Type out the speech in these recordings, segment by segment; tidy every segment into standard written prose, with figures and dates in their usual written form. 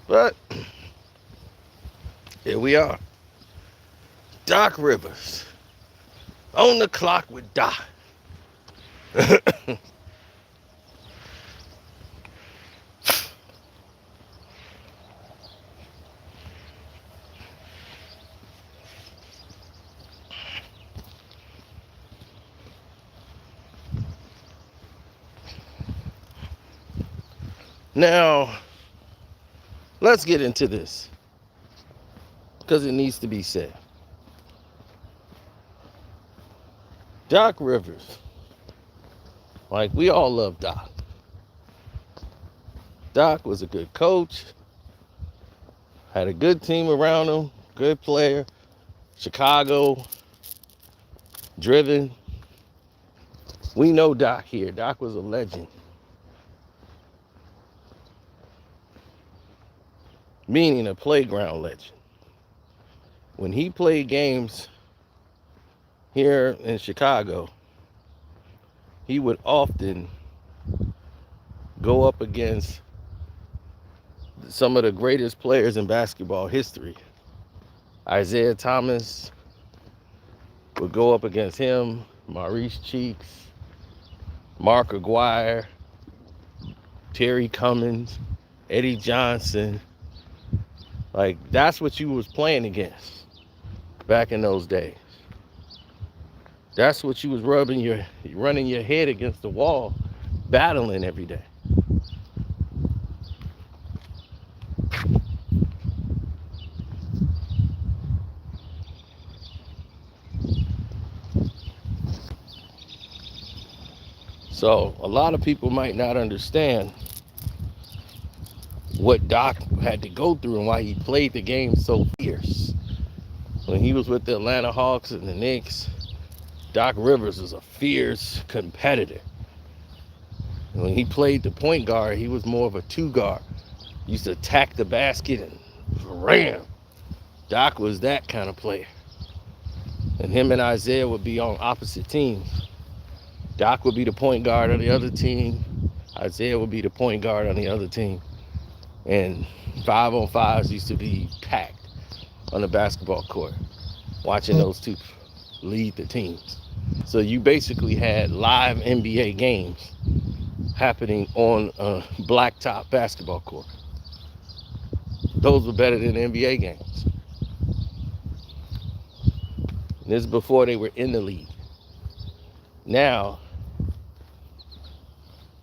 But here we are. Doc Rivers on the clock with Doc. Now, let's get into this because it needs to be said. Doc Rivers, like we all love Doc. Doc was a good coach, had a good team around him, good player, Chicago, driven. We know Doc here. Doc was a legend. Meaning a playground legend. When he played games here in Chicago, he would often go up against some of the greatest players in basketball history. Isaiah Thomas would go up against him, Maurice Cheeks, Mark Aguirre, Terry Cummings, Eddie Johnson. Like, that's what you was playing against back in those days. That's what you was running your head against the wall, battling every day. So a lot of people might not understand what Doc had to go through and why he played the game so fierce. When he was with the Atlanta Hawks and the Knicks, Doc Rivers was a fierce competitor. When he played the point guard, he was more of a two guard. He used to attack the basket and ram. Doc was that kind of player. And him and Isaiah would be on opposite teams. Doc would be the point guard on the other team. Isaiah would be the point guard on the other team. And 5-on-5s used to be packed on the basketball court, watching those two lead the teams. So you basically had live NBA games happening on a blacktop basketball court. Those were better than NBA games. And this is before they were in the league. Now,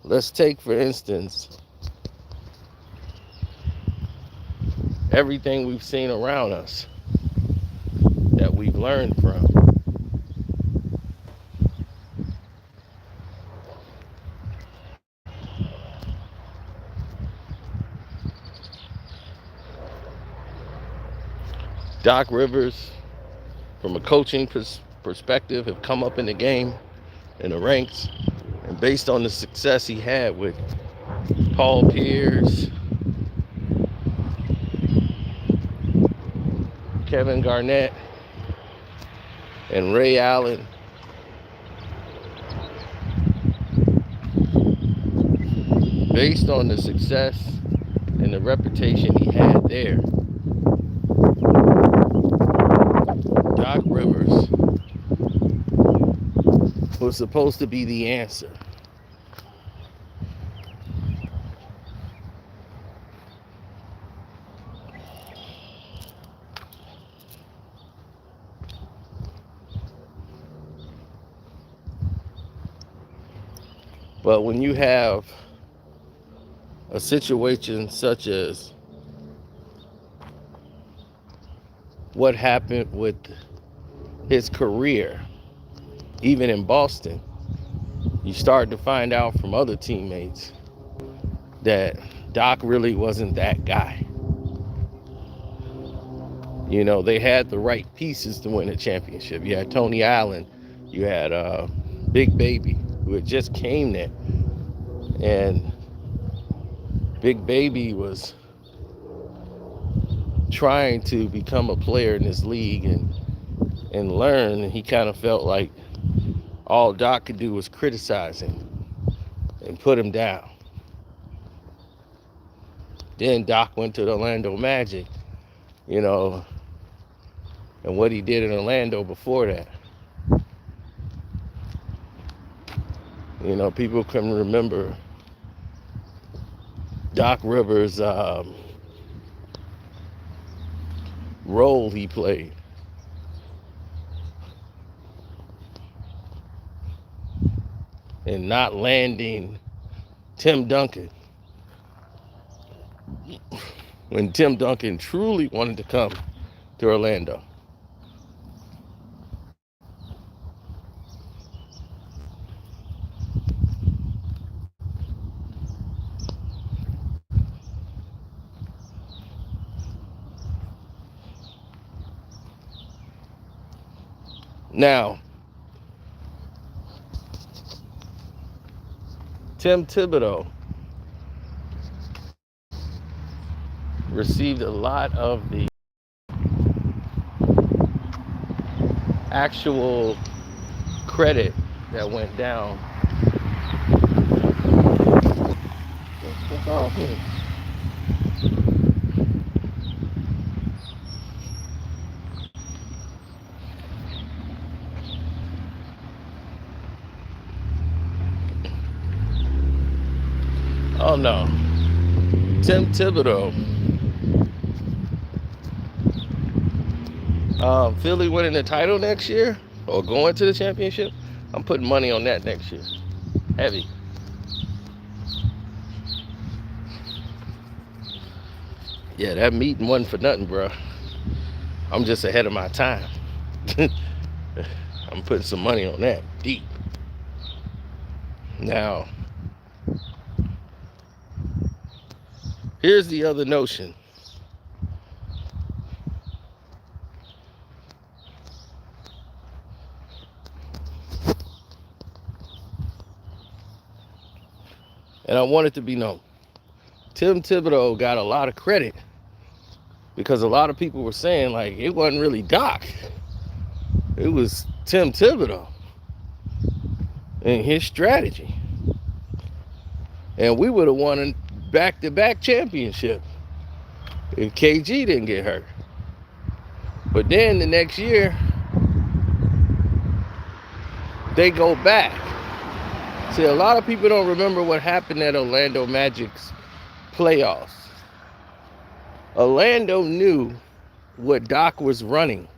let's take, for instance, everything we've seen around us that we've learned from. Doc Rivers, from a coaching perspective, have come up in the game, in the ranks, and based on the success he had with Paul Pierce, Kevin Garnett, and Ray Allen, based on the success and the reputation he had there, Doc Rivers was supposed to be the answer. But when you have a situation such as what happened with his career, even in Boston, you start to find out from other teammates that Doc really wasn't that guy. You know, they had the right pieces to win a championship. You had Tony Allen, you had Big Baby, who had just came there. And Big Baby was trying to become a player in this league and learn. And he kind of felt like all Doc could do was criticize him and put him down. Then Doc went to the Orlando Magic, you know, and what he did in Orlando before that. You know, people can remember Doc Rivers' role he played in not landing Tim Duncan when Tim Duncan truly wanted to come to Orlando. Now, Tim Thibodeau received a lot of the actual credit that went down. What's wrong here? Oh no. Tim Thibodeau. Philly winning the title next year or going to the championship. I'm putting money on that next year. Heavy. Yeah, that meeting wasn't for nothing, bro. I'm just ahead of my time. I'm putting some money on that deep. Now, here's the other notion. And I want it to be known. Tim Thibodeau got a lot of credit because a lot of people were saying, like, it wasn't really Doc. It was Tim Thibodeau and his strategy. And we would have won a back-to-back championship if KG didn't get hurt. But then the next year, they go back. See, a lot of people don't remember what happened at Orlando Magic's playoffs. Orlando knew what Doc was running.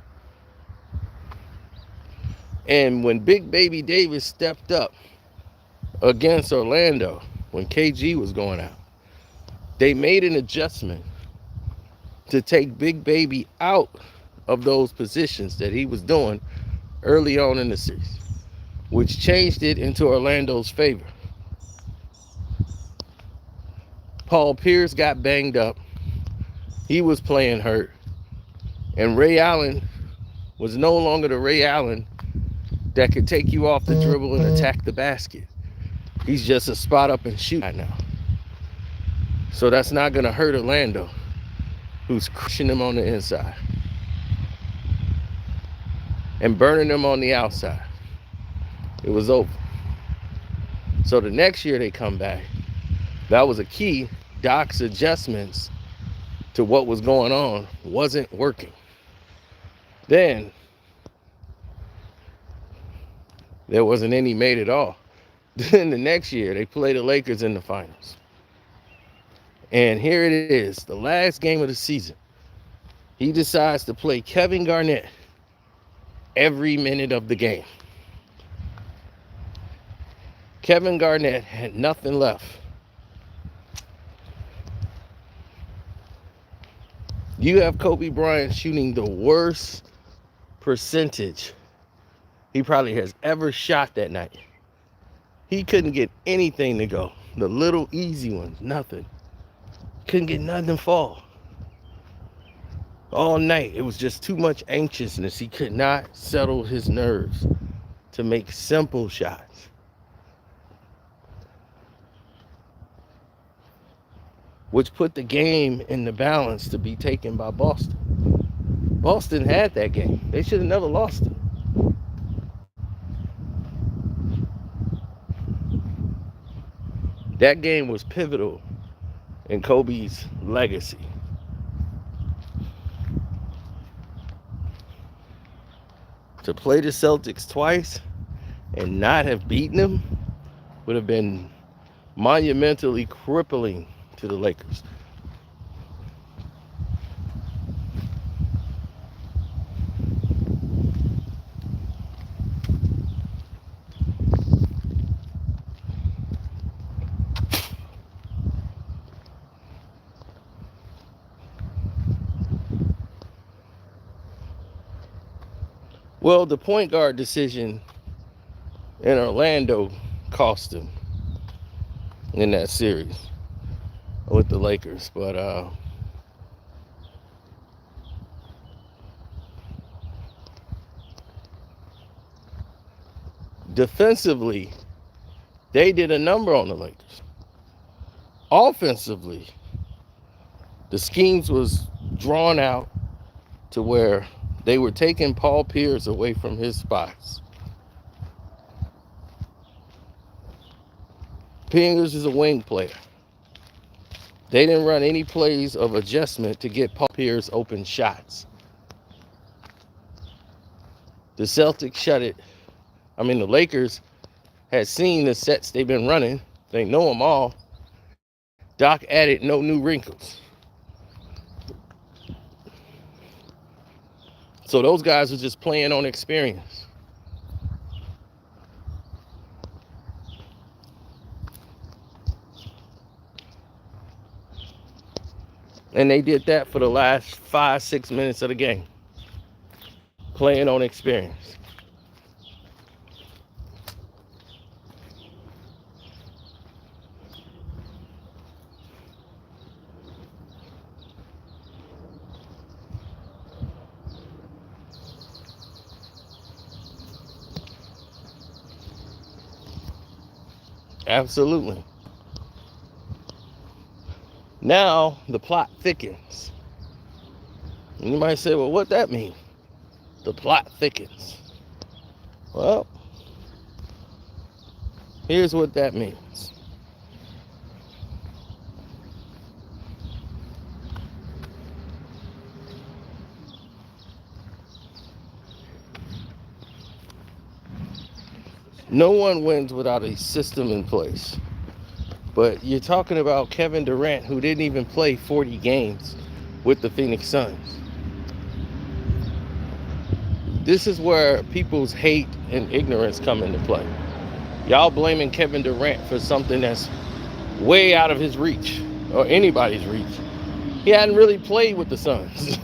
And when Big Baby Davis stepped up against Orlando, when KG was going out, they made an adjustment to take Big Baby out of those positions that he was doing early on in the series, which changed it into Orlando's favor. Paul Pierce got banged up. He was playing hurt. And Ray Allen was no longer the Ray Allen that could take you off the dribble and attack the basket. He's just a spot up and shoot right now. So that's not going to hurt Orlando, who's crushing him on the inside and burning them on the outside. It was over. So the next year they come back. That was a key. Doc's adjustments to what was going on wasn't working. Then there wasn't any made at all. Then the next year they play the Lakers in the finals. And here it is, the last game of the season. He decides to play Kevin Garnett every minute of the game. Kevin Garnett had nothing left. You have Kobe Bryant shooting the worst percentage he probably has ever shot that night. He couldn't get anything to go. The little easy ones, nothing. Couldn't get nothing to fall. All night, it was just too much anxiousness. He could not settle his nerves to make simple shots. Which put the game in the balance to be taken by Boston. Boston had that game. They should have never lost it. That game was pivotal in Kobe's legacy. To play the Celtics twice and not have beaten them would have been monumentally crippling to the Lakers. Well, the point guard decision in Orlando cost him in that series with the Lakers. But defensively, they did a number on the Lakers. Offensively, the schemes was drawn out to where they were taking Paul Pierce away from his spots. Pierce is a wing player. They didn't run any plays of adjustment to get Paul Pierce open shots. The Celtics shut it. I mean, the Lakers had seen the sets they've been running. They know them all. Doc added no new wrinkles. So those guys were just playing on experience. And they did that for the last 5-6 minutes of the game. Playing on experience. Absolutely. Now the plot thickens. And you might say, well, what that mean? The plot thickens. Well, here's what that means. No one wins without a system in place. But you're talking about Kevin Durant, who didn't even play 40 games with the Phoenix Suns. This is where people's hate and ignorance come into play. Y'all blaming Kevin Durant for something that's way out of his reach, or anybody's reach. He hadn't really played with the Suns.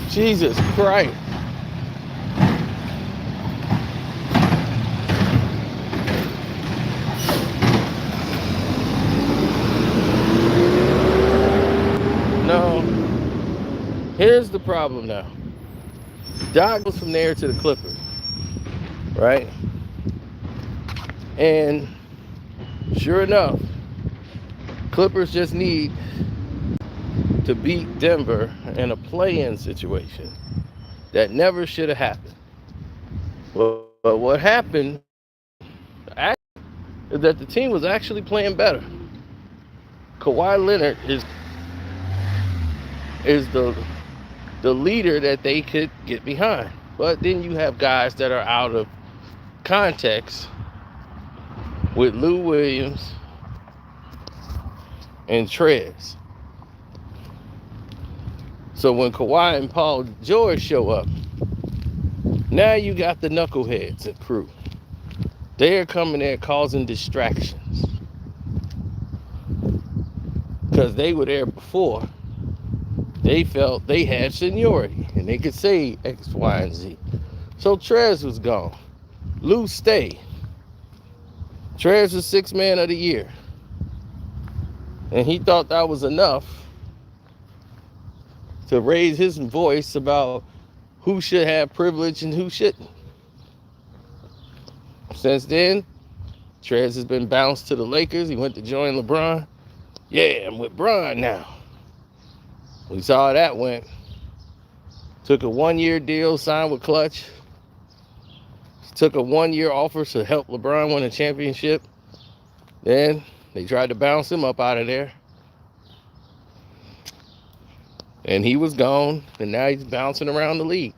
Jesus Christ. No. Here's the problem now. Doc goes from there to the Clippers, right? And sure enough, Clippers just need to beat Denver in a play-in situation that never should have happened. But what happened is that the team was actually playing better. Kawhi Leonard is the leader that they could get behind. But then you have guys that are out of context with Lou Williams and Trez. So when Kawhi and Paul George show up, now you got the knuckleheads and crew. They're coming there causing distractions. Because they were there before. They felt they had seniority and they could say X, Y, and Z. So Trez was gone. Lou stayed. Trez was sixth man of the year. And he thought that was enough to raise his voice about who should have privilege and who shouldn't. Since then, Trez has been bounced to the Lakers. He went to join LeBron. Yeah, I'm with Bron now. We saw how that went. Took a 1-year deal, signed with Clutch. Took a 1-year offer to help LeBron win a championship. Then They tried to bounce him up out of there. And he was gone, and now he's bouncing around the league.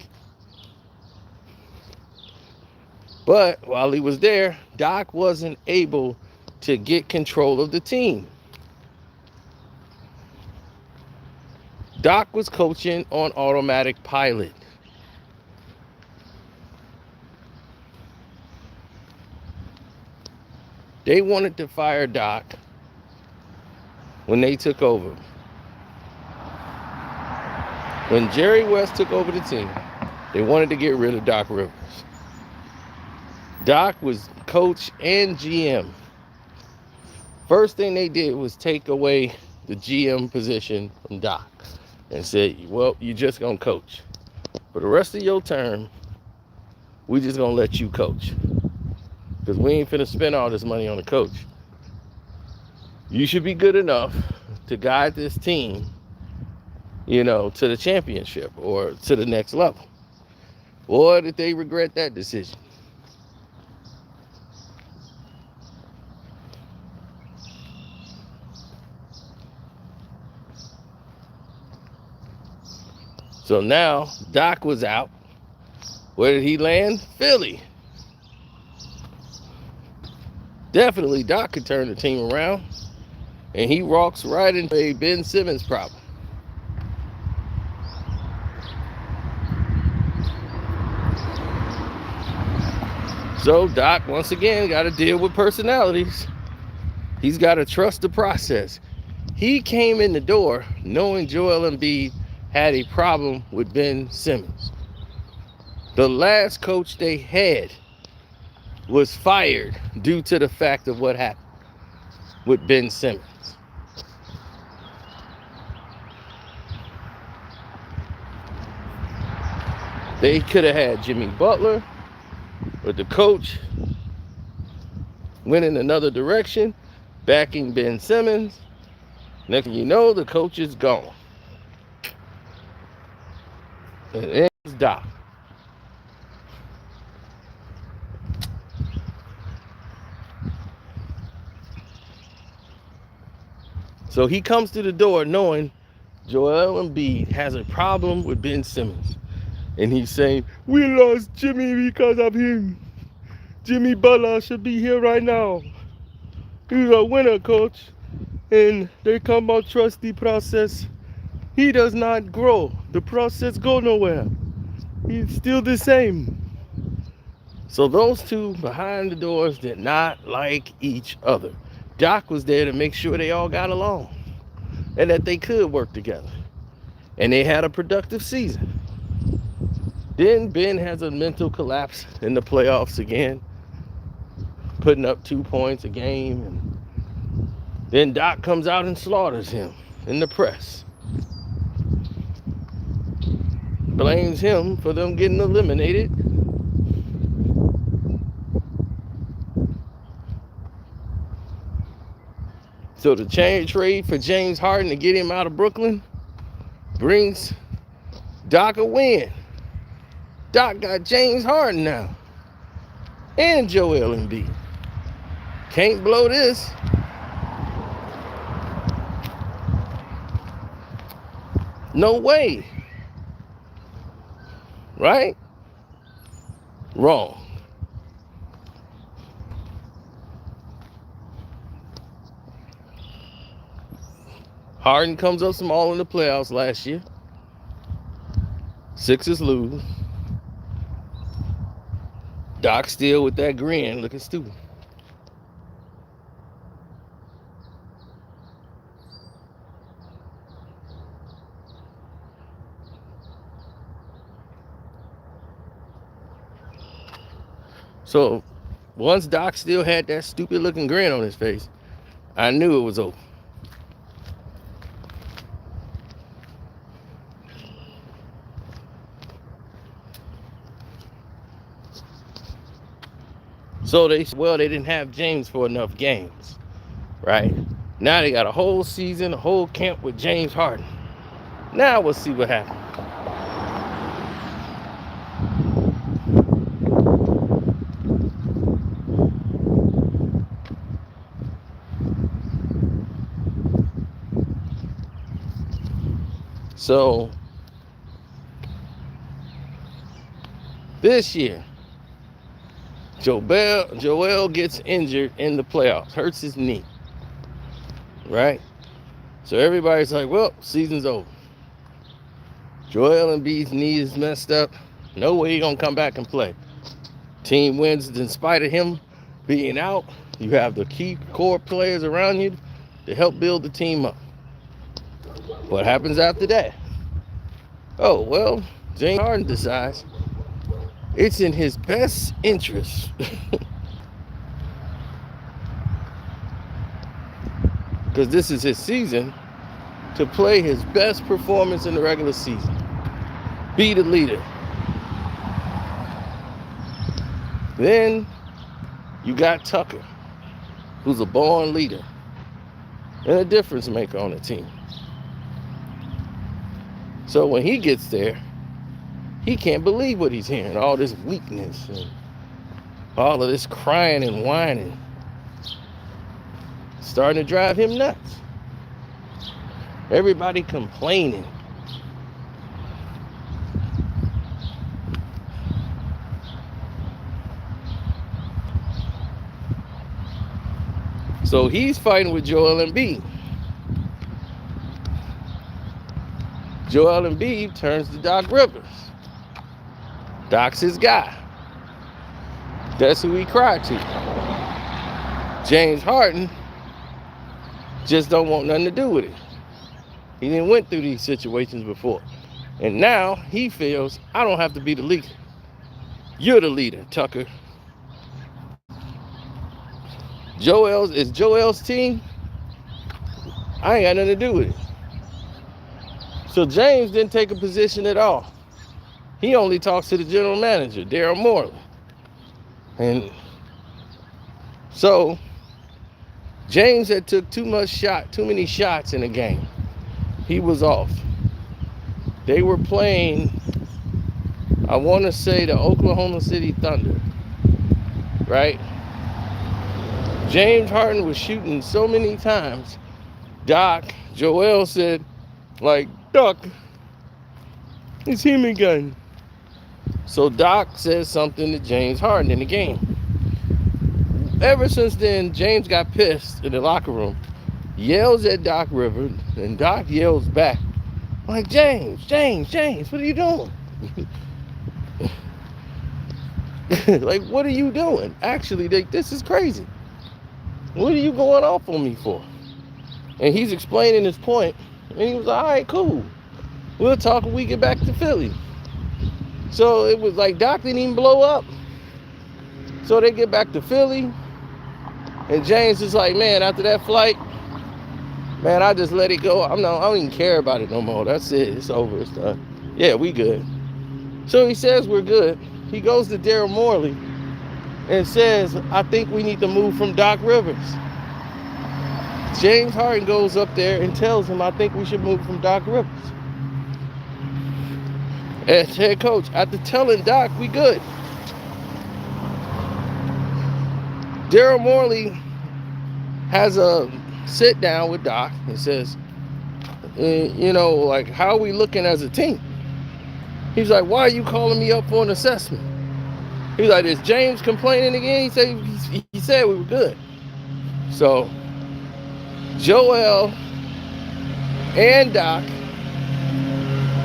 But while he was there, Doc wasn't able to get control of the team. Doc was coaching on automatic pilot. They wanted to fire Doc when they took over. When Jerry West took over the team, they wanted to get rid of Doc Rivers. Doc was coach and GM. First thing they did was take away the GM position from Doc and said, well, you're just going to coach. For the rest of your term, we just going to let you coach. Because we ain't finna spend all this money on a coach. You should be good enough to guide this team, to the championship or to the next level. Or did they regret that decision? So now Doc was out. Where did he land? Philly. Definitely Doc could turn the team around. And he walks right into a Ben Simmons problem. So Doc, once again, got to deal with personalities. He's got to trust the process. He came in the door knowing Joel Embiid had a problem with Ben Simmons. The last coach they had was fired due to the fact of what happened with Ben Simmons. They could have had Jimmy Butler, but the coach went in another direction, backing Ben Simmons. Next thing you know, the coach is gone. And it's Doc. So he comes to the door knowing Joel Embiid has a problem with Ben Simmons. And he's saying, we lost Jimmy because of him. Jimmy Butler should be here right now. He's a winner, coach. And they come about trust the process. He does not grow. The process go nowhere. He's still the same. So those two behind the doors did not like each other. Doc was there to make sure they all got along and that they could work together. And they had a productive season. Then Ben has a mental collapse in the playoffs again, putting up 2 points a game. And then Doc comes out and slaughters him in the press. Blames him for them getting eliminated. So the trade for James Harden to get him out of Brooklyn brings Doc a win. Doc got James Harden now. And Joel Embiid. Can't blow this. No way. Right? Wrong. Harden comes up small in the playoffs last year. Sixers lose. Doc still with that grin, looking stupid. So once Doc still had that stupid looking grin on his face, I knew it was over. So they didn't have James for enough games, right? Now they got a whole season, a whole camp with James Harden. Now we'll see what happens. So this year, Joel gets injured in the playoffs, hurts his knee, right? So everybody's like, well, season's over. Joel Embiid's knee is messed up. No way he's going to come back and play. Team wins in spite of him being out. You have the key core players around you to help build the team up. What happens after that? Oh, well, James Harden decides it's in his best interest because this is his season to play his best performance in the regular season. Be the leader. Then you got Tucker, who's a born leader and a difference maker on the team. So when he gets there, he can't believe what he's hearing. All this weakness and all of this crying and whining. Starting to drive him nuts. Everybody complaining. So he's fighting with Joel Embiid. Joel Embiid turns to Doc Rivers. Doc's his guy. That's who he cried to. James Harden just don't want nothing to do with it. He didn't went through these situations before. And now he feels, I don't have to be the leader. You're the leader, Tucker. It's Joel's team. I ain't got nothing to do with it. So James didn't take a position at all. He only talks to the general manager, Daryl Morey. And so James had took too many shots in the game. He was off. They were playing, I want to say, the Oklahoma City Thunder, right? James Harden was shooting so many times. Joel said, like, Doc, it's him again. So Doc says something to James Harden in the game. Ever since then, James got pissed in the locker room, yells at Doc Rivers, and Doc yells back, like, James, what are you doing? Like, what are you doing? Actually, this is crazy. What are you going off on me for? And he's explaining his point, and he was like, all right, cool. We'll talk when we get back to Philly. So it was like Doc didn't even blow up. So they get back to Philly, and James is like, man, after that flight, man, I just let it go. I don't even care about it no more. That's it. It's over. It's done. Yeah, we good. So he says we're good. He goes to Daryl Morey and says, I think we need to move from Doc Rivers. James Harden goes up there and tells him, I think we should move from Doc Rivers. As head coach, after telling Doc we good, Daryl Morey has a sit down with Doc and says, like, how are we looking as a team? He's like, why are you calling me up for an assessment? He's like, is James complaining again? He said we were good. So Joel and Doc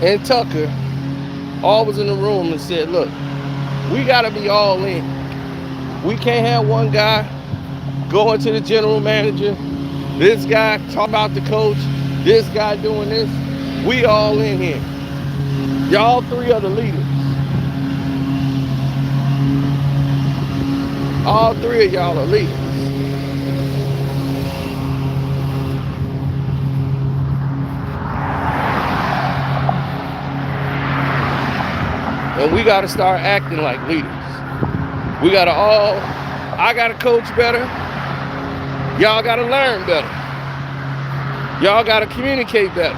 and Tucker all was in the room and said, look, we got to be all in. We can't have one guy going to the general manager, this guy talking about the coach, this guy doing this. We all in here. Y'all three are the leaders. All three of y'all are leaders. And we got to start acting like leaders. I got to coach better. Y'all got to learn better. Y'all got to communicate better.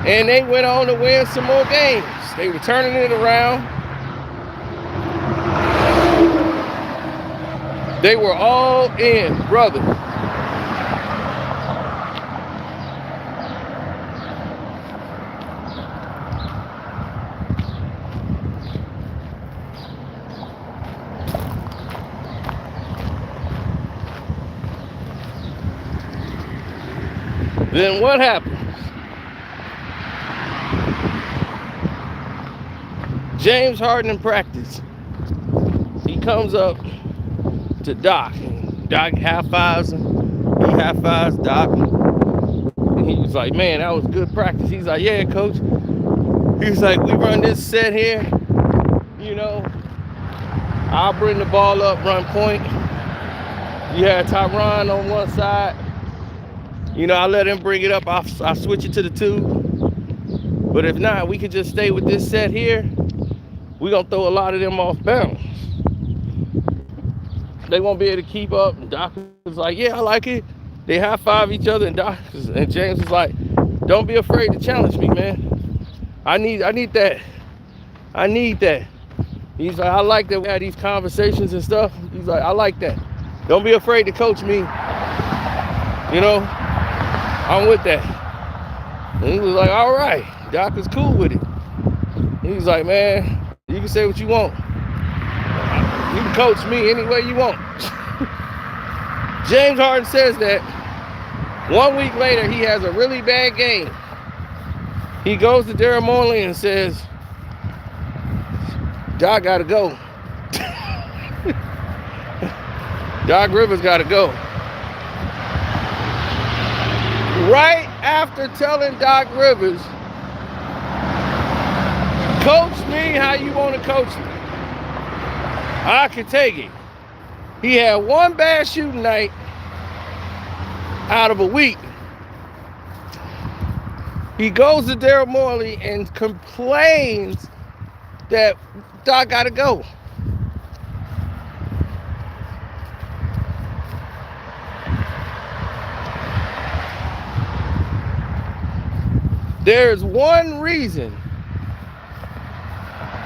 And they went on to win some more games. They were turning it around. They were all in, brother. Then what happens? James Harden in practice. He comes up to Doc. And Doc high-fives him. He high-fives Doc. And he was like, man, that was good practice. He's like, yeah, coach. He's like, we run this set here. You know, I'll bring the ball up, run point. You had Tyron on one side. You know, I let him bring it up. I'll switch it to the 2. But if not, we could just stay with this set here. We're going to throw a lot of them off bounds. They won't be able to keep up. And Doc was like, yeah, I like it. They high-five each other. And James was like, don't be afraid to challenge me, man. I need that. I need that. He's like, I like that we had these conversations and stuff. He's like, I like that. Don't be afraid to coach me. You know, I'm with that. And he was like, all right. Doc is cool with it. He was like, man, you can say what you want. You can coach me any way you want. James Harden says that. 1 week later, he has a really bad game. He goes to Daryl Morley and says, Doc got to go. Doc Rivers got to go. Right after telling Doc Rivers, coach me how you want to coach me. I can take it. He had one bad shooting night out of a week. He goes to Daryl Morley and complains that Doc got to go. There's one reason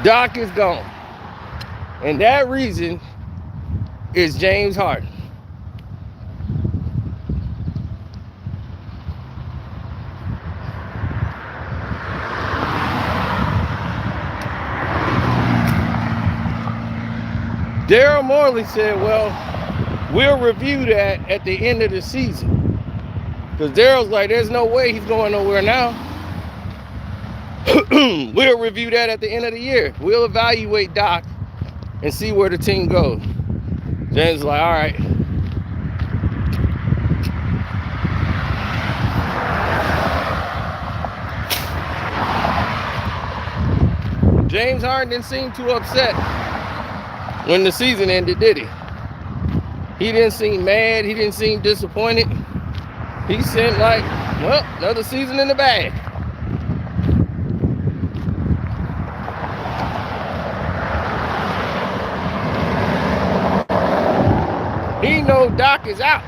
Doc is gone. And that reason is James Harden. Daryl Morley said, well, we'll review that at the end of the season. Because Daryl's like, there's no way he's going nowhere now. We'll review that at the end of the year. We'll evaluate Doc and see where the team goes. James is like, all right. James Harden didn't seem too upset when the season ended, did he? He didn't seem mad. He didn't seem disappointed. He seemed like, well, another season in the bag. He knows Doc is out.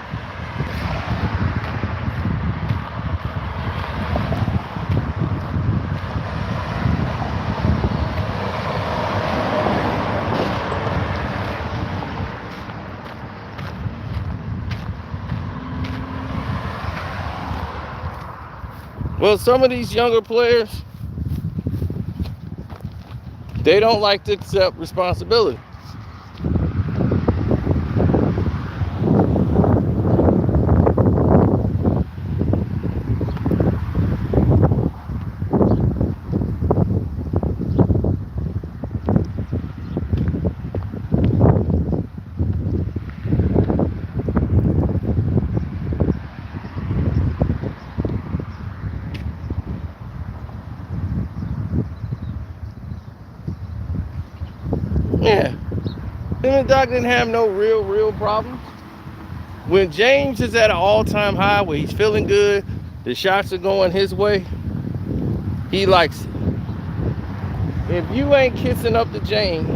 Well, some of these younger players, they don't like to accept responsibility. Yeah, him and Doc didn't have no real problems. When James is at an all-time high where he's feeling good, the shots are going his way, he likes it. If you ain't kissing up to James,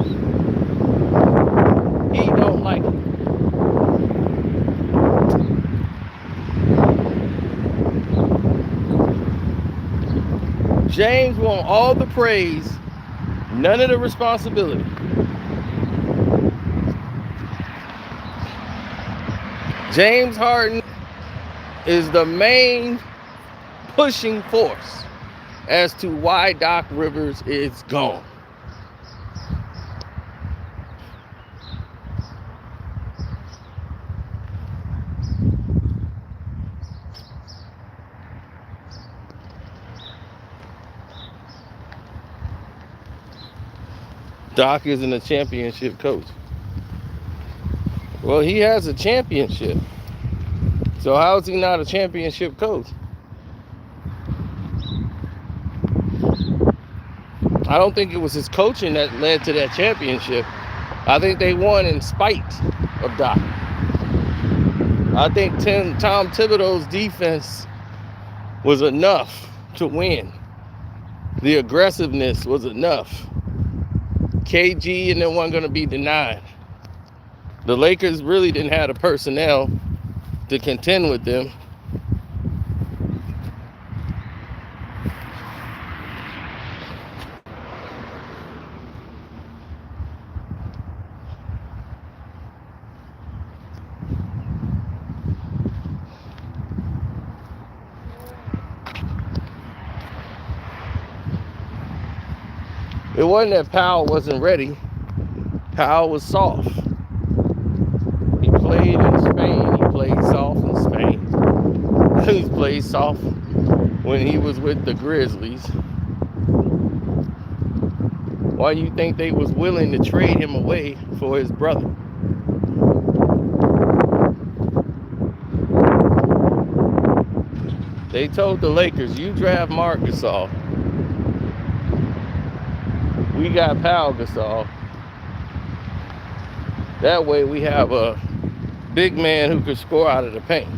he don't like it. James wants all the praise, none of the responsibility. James Harden is the main pushing force as to why Doc Rivers is gone. Doc isn't a championship coach. Well, he has a championship. So how is he not a championship coach? I don't think it was his coaching that led to that championship. I think they won in spite of Doc. I think Tom Thibodeau's defense was enough to win. The aggressiveness was enough. KG and them weren't going to be denied. The Lakers really didn't have the personnel to contend with them. It wasn't that Powell wasn't ready. Powell was soft. He played in Spain. He played soft in Spain. He played soft when he was with the Grizzlies. Why do you think they was willing to trade him away for his brother? They told the Lakers, you draft Marc Gasol. We got Pau Gasol. That way we have a big man who could score out of the paint.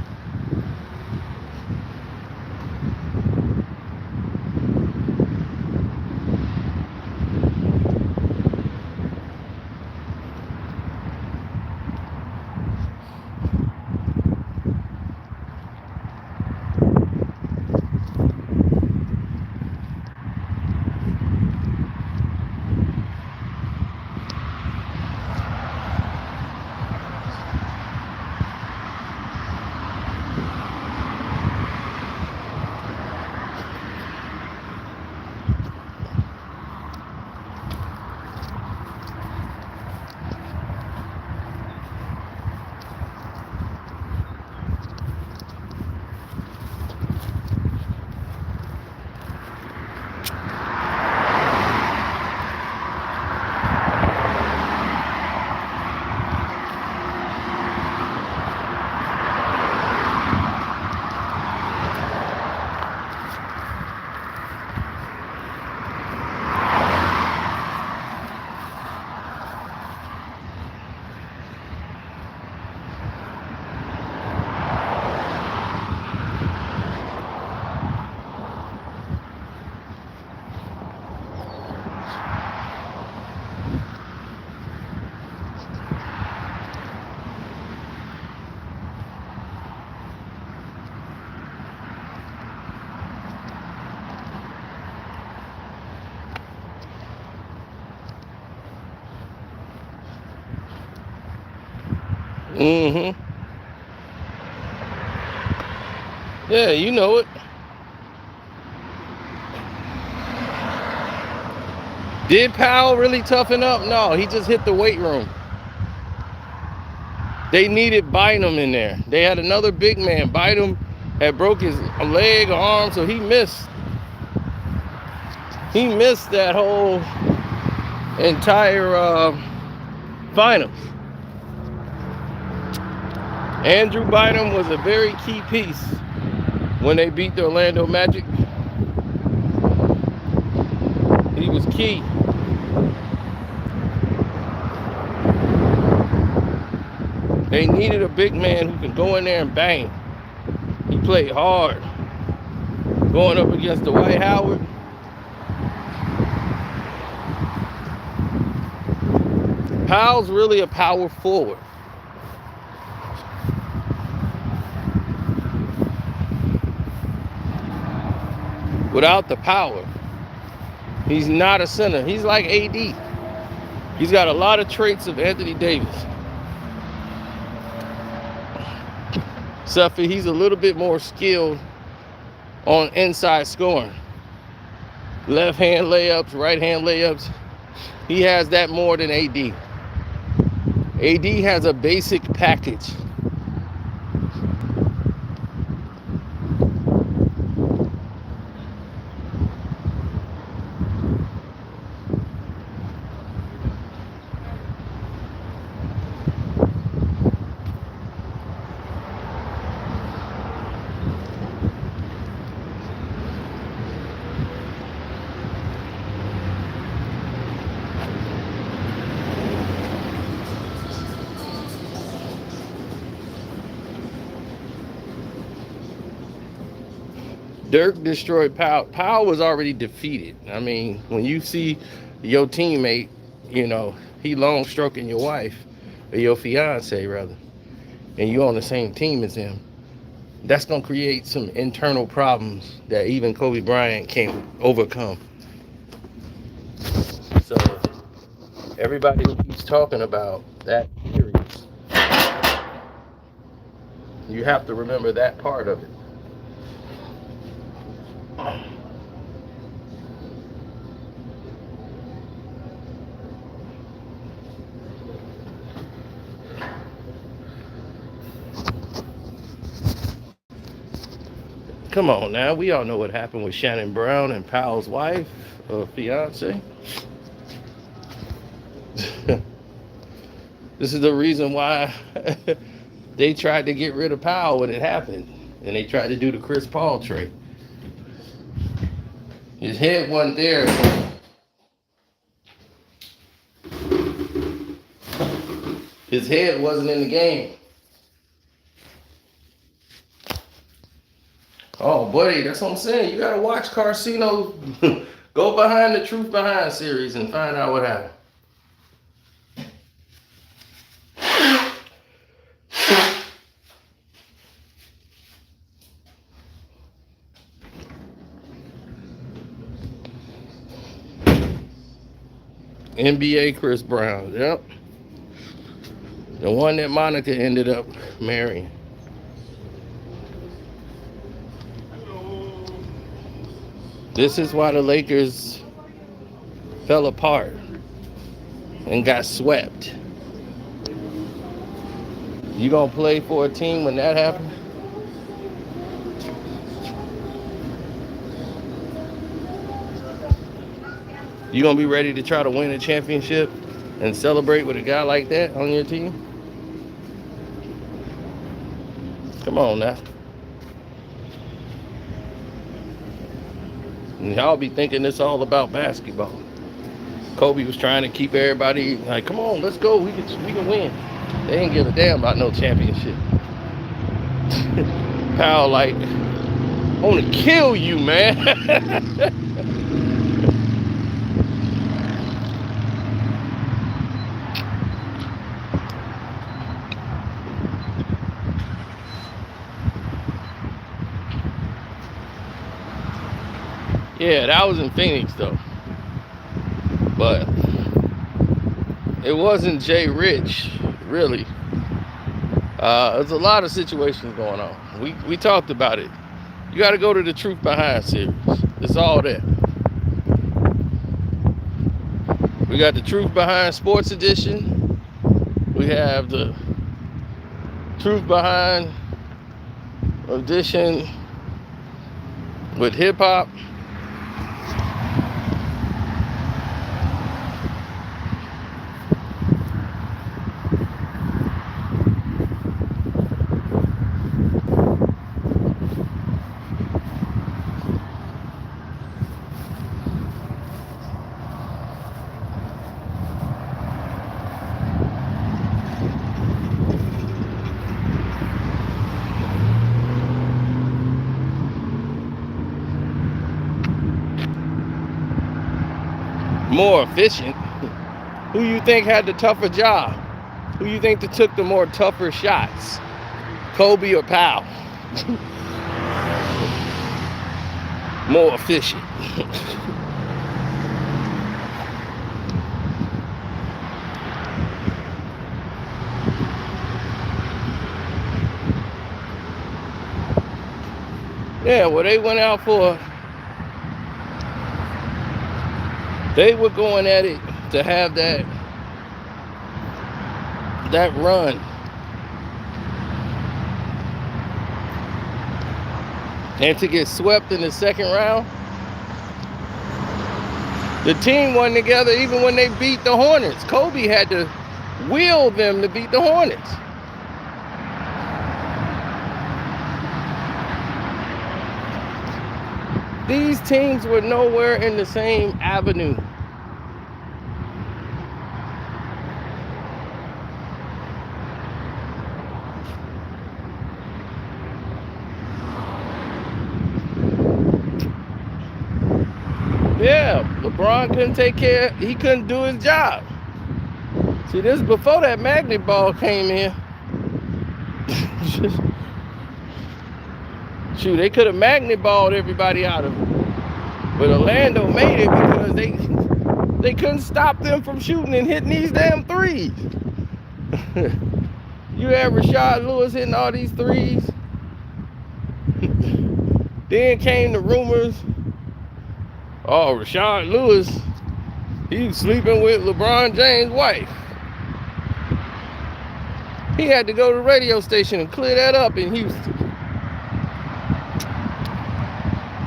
Yeah, you know it. Did Powell really toughen up? No, he just hit the weight room. They needed Bynum in there. They had another big man. Bynum had broke his leg or arm, so he missed. He missed that whole entire finals. Andrew Bynum was a very key piece when they beat the Orlando Magic. He was key. They needed a big man who could go in there and bang. He played hard. Going up against Dwight Howard. Powell's really a power forward. Without the power, he's not a center. He's like AD. He's got a lot of traits of Anthony Davis. Except for he's a little bit more skilled on inside scoring. Left hand layups, right hand layups. He has that more than AD. AD has a basic package. Dirk destroyed Powell. Powell was already defeated. I mean, when you see your teammate, you know, he long stroking your wife, or your fiance rather, and you on the same team as him, that's gonna create some internal problems that even Kobe Bryant can't overcome. So everybody who keeps talking about that series, you have to remember that part of it. Come on now, we all know what happened with Shannon Brown and Powell's wife or fiance. This is the reason why they tried to get rid of Powell when it happened, and they tried to do the Chris Paul trade. His head wasn't there. His head wasn't in the game. Oh, buddy, that's what I'm saying. You gotta watch Carcino. Go behind the Truth Behind series and find out what happened. NBA Chris Brown, yep. The one that Monica ended up marrying. This is why the Lakers fell apart and got swept. You gonna play for a team when that happens? You gonna be ready to try to win a championship and celebrate with a guy like that on your team? Come on now. And y'all be thinking it's all about basketball. Kobe was trying to keep everybody like, come on, let's go. We can win. They ain't give a damn about no championship. Powell like, I want to kill you, man. Yeah, that was in Phoenix though. But it wasn't Jay Rich, really. There's a lot of situations going on. We talked about it. You got to go to the Truth Behind series. It's all there. We got the Truth Behind Sports Edition. We have the Truth Behind Edition with hip hop. More efficient. Who you think had the tougher job? Who you think that took the more tougher shots? Kobe or Powell? More efficient. Yeah, well, they went out for. They were going at it to have that run. And to get swept in the second round. The team wasn't together even when they beat the Hornets. Kobe had to will them to beat the Hornets. These teams were nowhere in the same avenue. Yeah, LeBron couldn't take care. He couldn't do his job. See, this is before that magnet ball came in. Shoot, they could have magnet balled everybody out of it. But Orlando made it because they couldn't stop them from shooting and hitting these damn threes. You had Rashard Lewis hitting all these threes. Then came the rumors. Oh, Rashard Lewis, he was sleeping with LeBron James' wife. He had to go to the radio station and clear that up in Houston.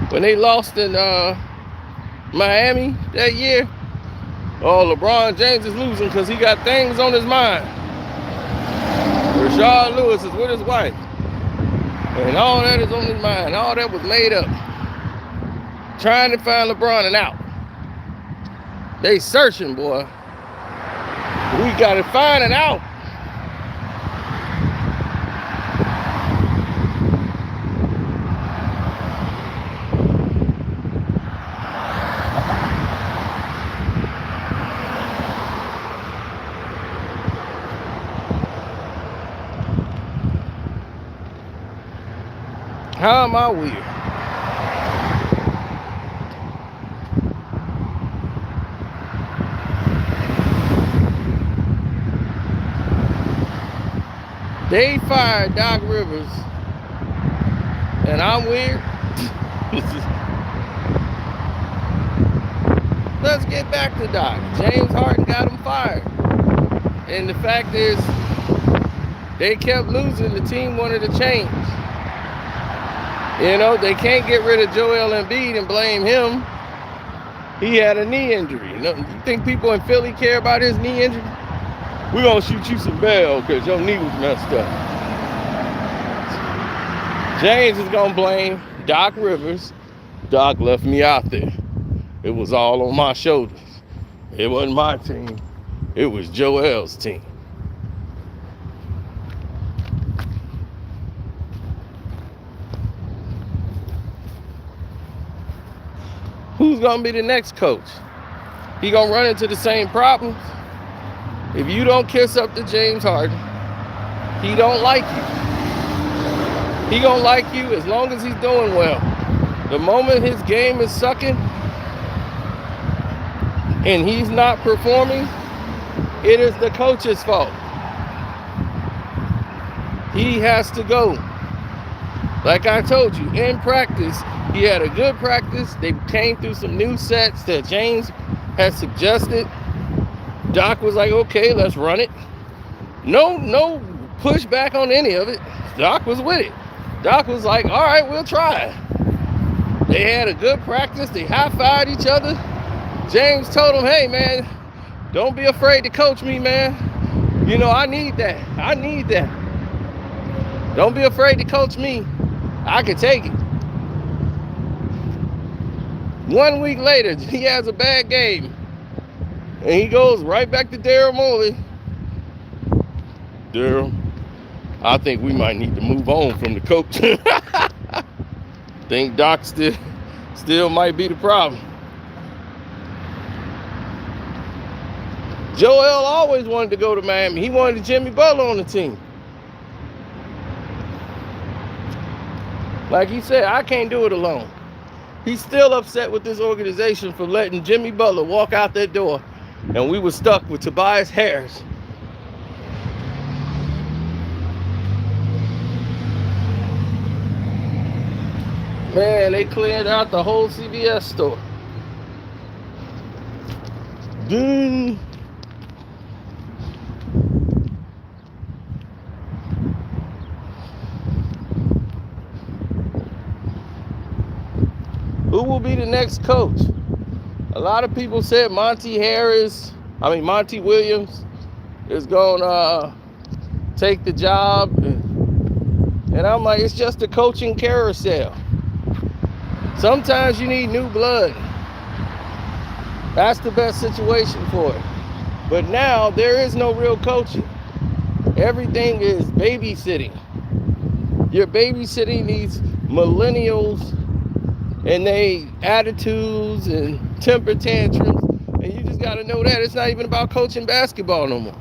When they lost in Miami that year, oh, LeBron James is losing because he got things on his mind. Rashard Lewis is with his wife. And all that is on his mind. All that was made up. Trying to find LeBron an out. They searching, boy. We got to find an out. How am I weird? They fired Doc Rivers, and I'm weird. Let's get back to Doc. James Harden got him fired. And the fact is, they kept losing. The team wanted to change. You know, they can't get rid of Joel Embiid and blame him. He had a knee injury. You think people in Philly care about his knee injury? We're going to shoot you some bail because your knee was messed up. James is going to blame Doc Rivers. Doc left me out there. It was all on my shoulders. It wasn't my team. It was Joel's team. Who's going to be the next coach? He going to run into the same problems? If you don't kiss up to James Harden, he don't like you. He gonna like you as long as he's doing well. The moment his game is sucking and he's not performing, it is the coach's fault. He has to go. Like I told you, in practice, he had a good practice. They came through some new sets that James had suggested. Doc was like, okay, let's run it. No pushback on any of it. Doc was with it. Doc was like, all right, we'll try it. They had a good practice. They high-fived each other. James told him, hey, man, don't be afraid to coach me, man. You know, I need that. I need that. Don't be afraid to coach me. I can take it. 1 week later, he has a bad game. And he goes right back to Daryl Morey. Daryl, I think we might need to move on from the coach. Think Doc still might be the problem. Joel always wanted to go to Miami. He wanted Jimmy Butler on the team. Like he said, I can't do it alone. He's still upset with this organization for letting Jimmy Butler walk out that door. And we were stuck with Tobias Harris. Man, they cleared out the whole CVS store. Ding. Who will be the next coach? A lot of people said Monty Williams is going to take the job. And I'm like, it's just a coaching carousel. Sometimes you need new blood. That's the best situation for it. But now there is no real coaching. Everything is babysitting. You're babysitting these millennials and they attitudes and temper tantrums. And you just got to know that it's not even about coaching basketball no more.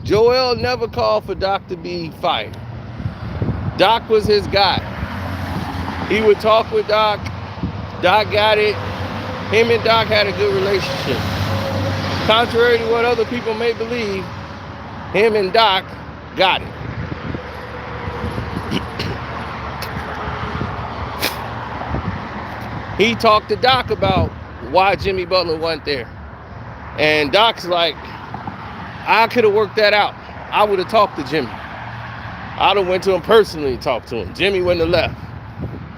Joel never called for Doc to be fired. Doc was his guy. He would talk with Doc. Doc got it. Him and Doc had a good relationship. Contrary to what other people may believe, him and Doc got it. He talked to Doc about why Jimmy Butler wasn't there. And Doc's like, I could have worked that out. I would have talked to Jimmy. I'd have went to him personally and talked to him. Jimmy wouldn't have left.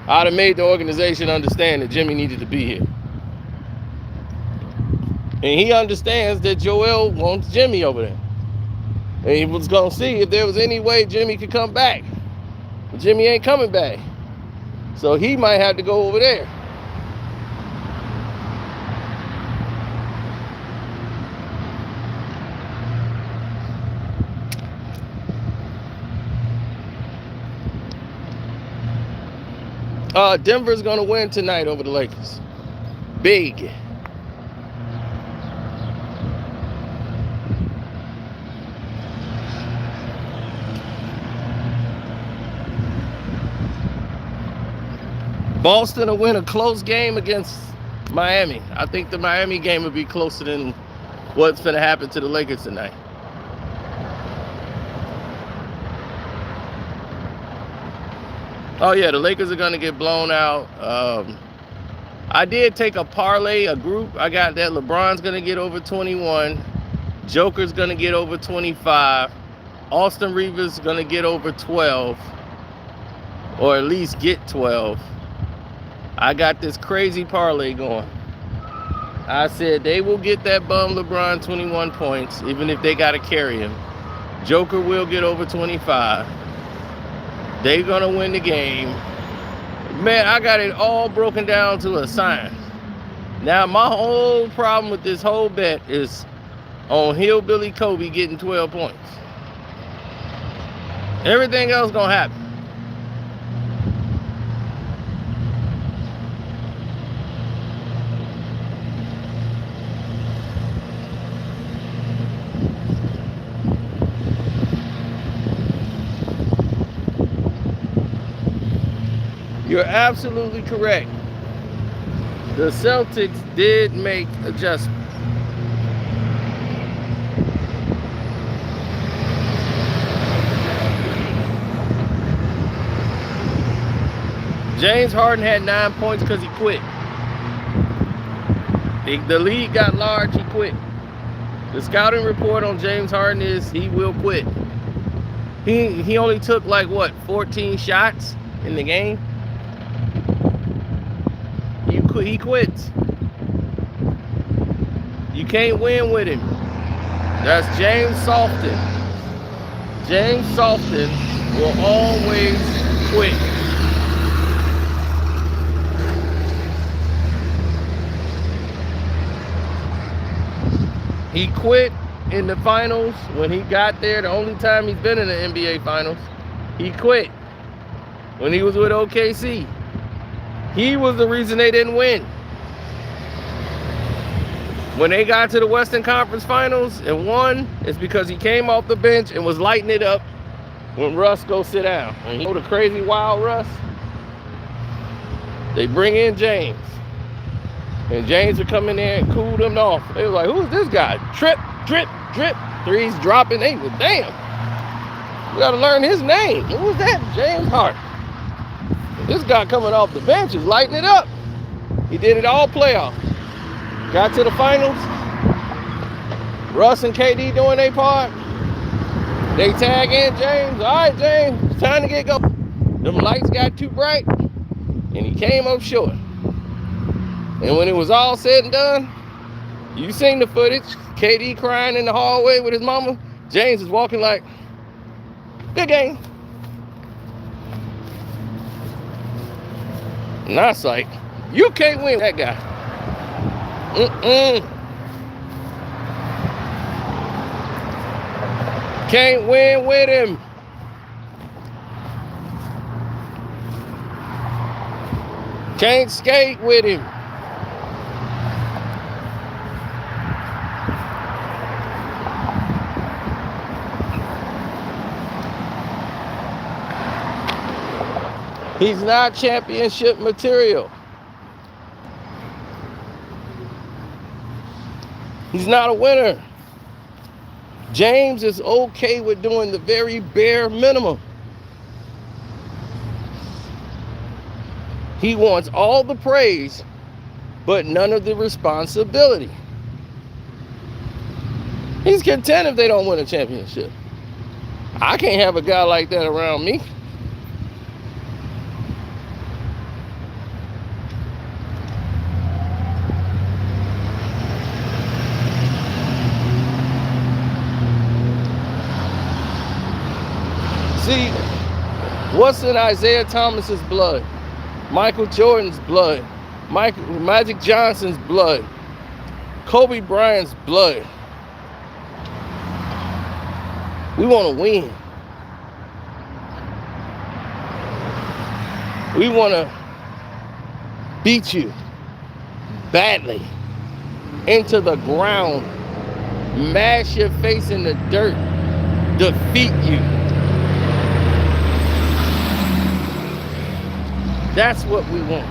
I'd have made the organization understand that Jimmy needed to be here. And he understands that Joel wants Jimmy over there. And he was going to see if there was any way Jimmy could come back. But Jimmy ain't coming back. So he might have to go over there. Denver's going to win tonight over the Lakers. Big. Boston will win a close game against Miami. I think the Miami game will be closer than what's going to happen to the Lakers tonight. Oh, yeah, the Lakers are going to get blown out. I did take a parlay, a group. I got that LeBron's going to get over 21. Joker's going to get over 25. Austin Reeves is going to get over 12. Or at least get 12. I got this crazy parlay going. I said they will get that bum LeBron 21 points, even if they got to carry him. Joker will get over 25. They're going to win the game. Man, I got it all broken down to a science. Now, my whole problem with this whole bet is on Hillbilly Kobe getting 12 points. Everything else going to happen. You're absolutely correct. The Celtics did make adjustments. James Harden had 9 points because he quit. The league got large, he quit. The scouting report on James Harden is he will quit. He only took like what, 14 shots in the game? He quits. You can't win with him. That's James Softon. James Softon will always quit. He quit in the finals when he got there. The only time he's been in the NBA finals, he quit when he was with OKC. He was the reason they didn't win. When they got to the Western Conference Finals and won, it's because he came off the bench and was lighting it up when Russ go sit down. And you know the crazy wild Russ? They bring in James. And James would come in there and cool them off. They was like, who's this guy? Trip, drip, drip. Threes dropping. They was, damn. We got to learn his name. Who was that? James Harden. This guy coming off the bench is lighting it up. He did it all playoff. Got to the finals. Russ and KD doing their part. They tag in James. All right, James, it's time to get going. Them lights got too bright, and he came up short. And when it was all said and done, you seen the footage. KD crying in the hallway with his mama. James is walking like, good game. And I was like, you can't win that guy. Can't win with him. Can't skate with him. He's not championship material. He's not a winner. James is okay with doing the very bare minimum. He wants all the praise, but none of the responsibility. He's content if they don't win a championship. I can't have a guy like that around me. See, what's in Isaiah Thomas's blood? Michael Jordan's blood, Magic Johnson's blood, Kobe Bryant's blood. We want to win. We want to beat you badly into the ground, mash your face in the dirt, defeat you. That's what we want.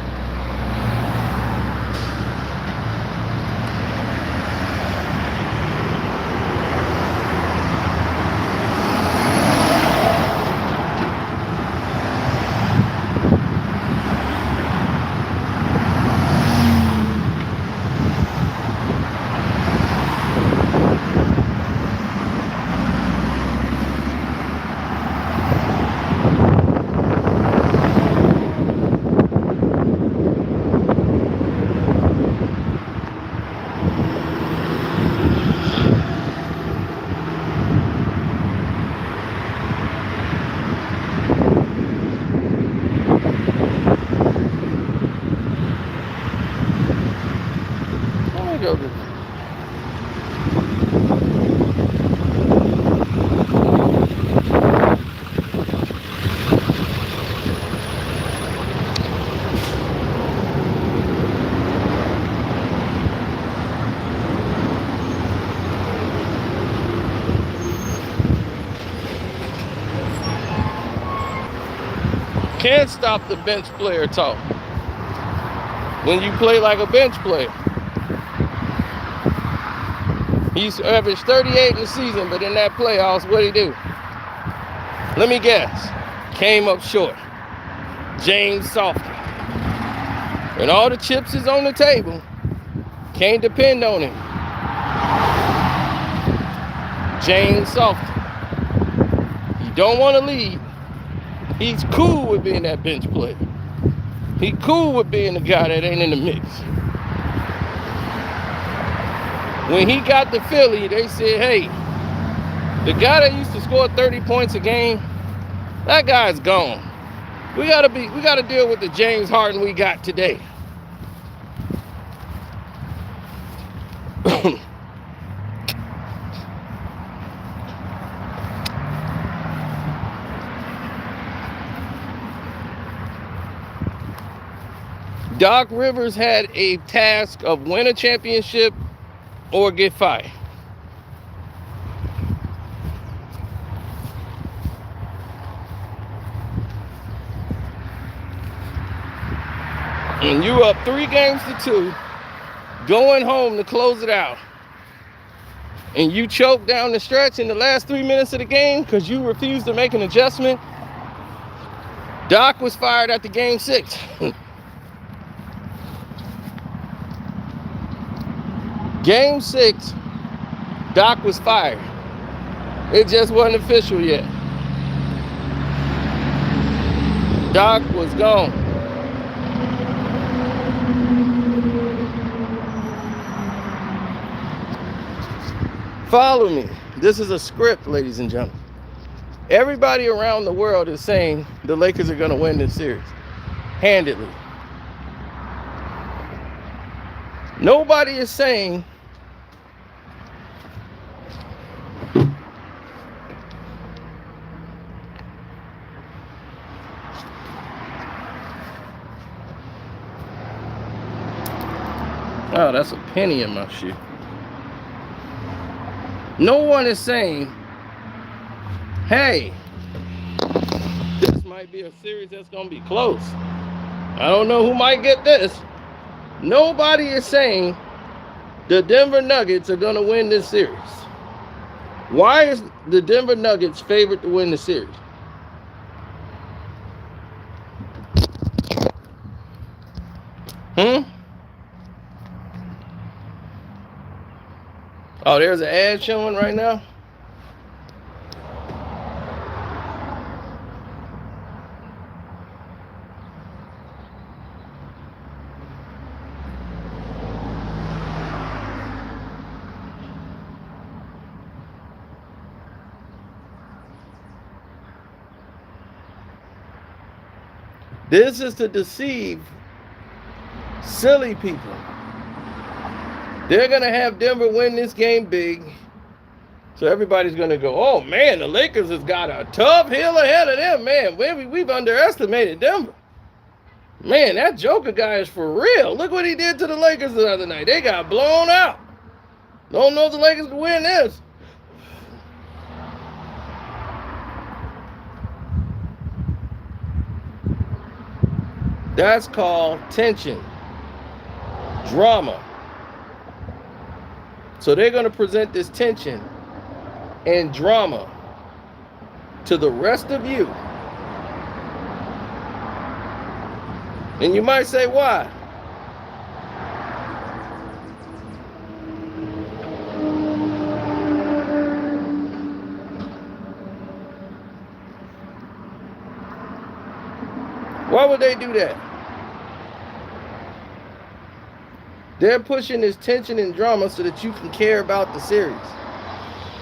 Can't stop the bench player talk when you play like a bench player. He's averaged 38 in the season, but in that playoffs, what'd he do? Let me guess. Came up short. James Softy. When all the chips is on the table, can't depend on him. James Softy. You don't want to lead. He's cool with being that bench player. He cool with being the guy that ain't in the mix. When he got to Philly, they said, hey, the guy that used to score 30 points a game, that guy's gone. We gotta deal with the James Harden we got today. Doc Rivers had a task of win a championship or get fired. And you up 3-2, going home to close it out. And you choke down the stretch in the last 3 minutes of the game because you refused to make an adjustment. Doc was fired after game 6. Game 6, Doc was fired. It just wasn't official yet. Doc was gone. Follow me. This is a script, ladies and gentlemen. Everybody around the world is saying the Lakers are going to win this series handedly. Nobody is saying that's a penny in my shoe. No one is saying, hey, this might be a series that's going to be close. I don't know who might get this. Nobody is saying the Denver Nuggets are going to win this series. Why is the Denver Nuggets favored to win the series? Oh, there's an ad showing right now. This is to deceive silly people. They're going to have Denver win this game big. So everybody's going to go, oh, man, the Lakers has got a tough hill ahead of them. Man, we've underestimated Denver. Man, that Joker guy is for real. Look what he did to the Lakers the other night. They got blown out. Don't know if the Lakers can win this. That's called tension, drama. So they're going to present this tension and drama to the rest of you. And you might say, why? Why would they do that? They're pushing this tension and drama so that you can care about the series.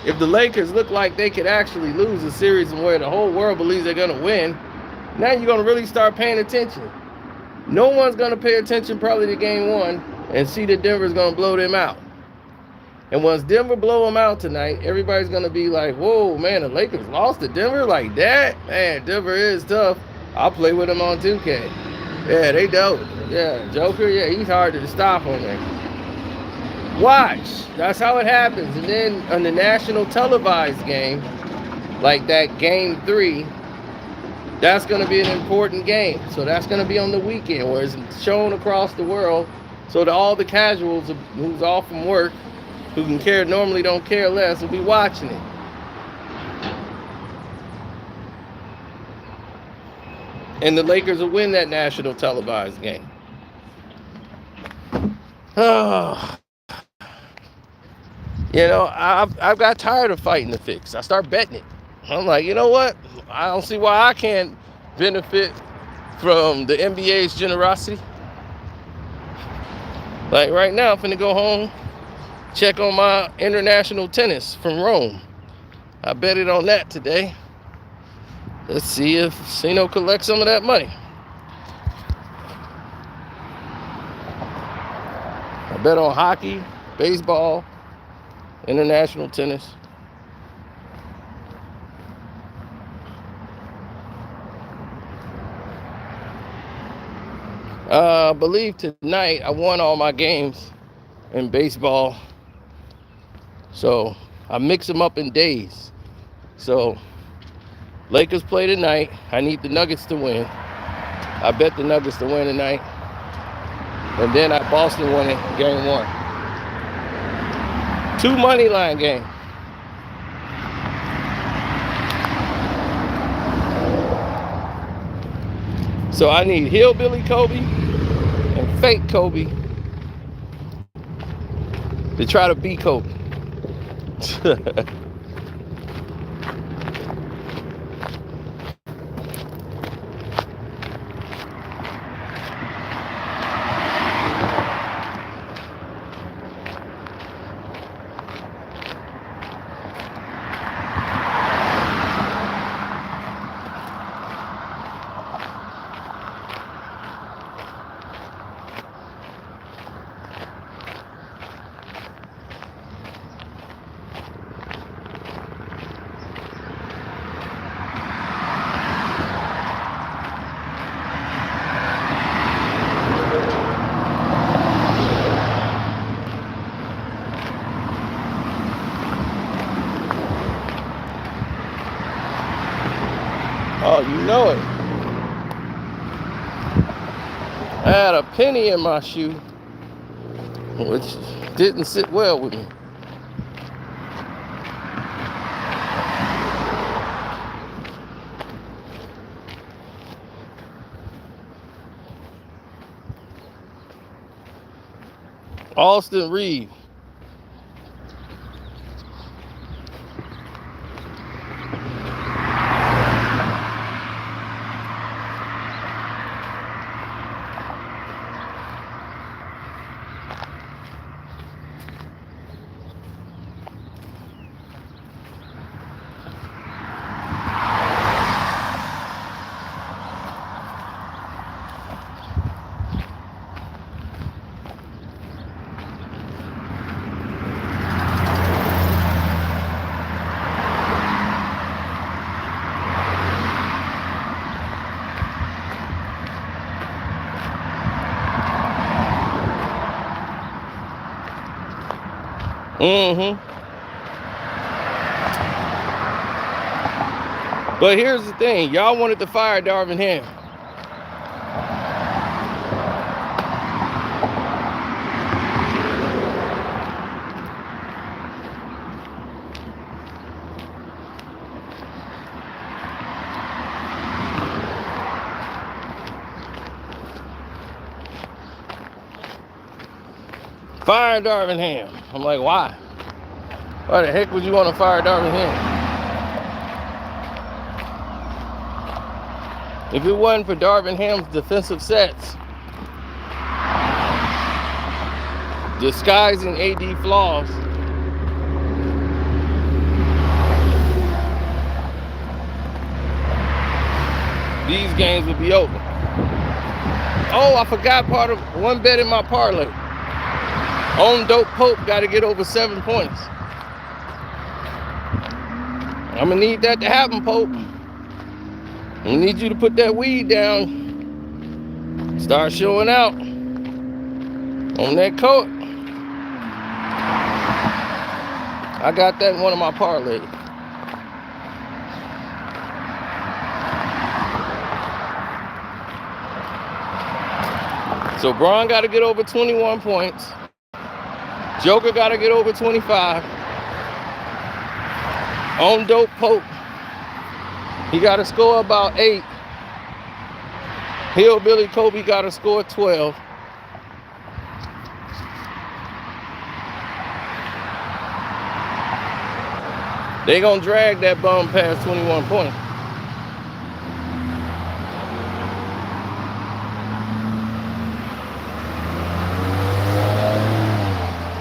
If the Lakers look like they could actually lose a series and where the whole world believes they're going to win, now you're going to really start paying attention. No one's going to pay attention probably to game one and see that Denver's going to blow them out. And once Denver blow them out tonight, everybody's going to be like, whoa, man, the Lakers lost to Denver like that? Man, Denver is tough. I'll play with them on 2K. Yeah, they dope. Yeah, Joker, yeah, he's hard to stop on there. Watch. That's how it happens. And then on the national televised game, like that game 3, that's going to be an important game. So that's going to be on the weekend where it's shown across the world so that all the casuals who's off from work, who can care, normally don't care less, will be watching it. And the Lakers will win that national televised game. Oh. You know, I've got tired of fighting the fix. I start betting it. I'm like, you know what? I don't see why I can't benefit from the NBA's generosity. Like right now, I'm finna go home, check on my international tennis from Rome. I bet it on that today. Let's see if Sino collects some of that money. I bet on hockey, baseball, international tennis. I believe tonight I won all my games in baseball. So I mix them up in days. So Lakers play tonight. I need the Nuggets to win. I bet the Nuggets to win tonight. And then Boston won it game 1. 2 money line game. So I need hillbilly Kobe and fake Kobe to try to beat Kobe. you know it. I had a penny in my shoe, which didn't sit well with me. Austin Reed. But here's the thing. Y'all wanted to fire Darvin Ham. Fire Darvin Ham. I'm like, why? Why the heck would you want to fire Darvin Ham? If it wasn't for Darvin Ham's defensive sets, disguising AD flaws, these games would be over. Oh, I forgot part of one bet in my parlay. On Dope Pope got to get over 7 points. I'm going to need that to happen, Pope. I need you to put that weed down. Start showing out on that court. I got that in one of my parlays. So Braun got to get over 21 points. Joker got to get over 25. On Dope Pope, he got to score about 8. Hillbilly Kobe got to score 12. They gonna drag that bum past 21 points.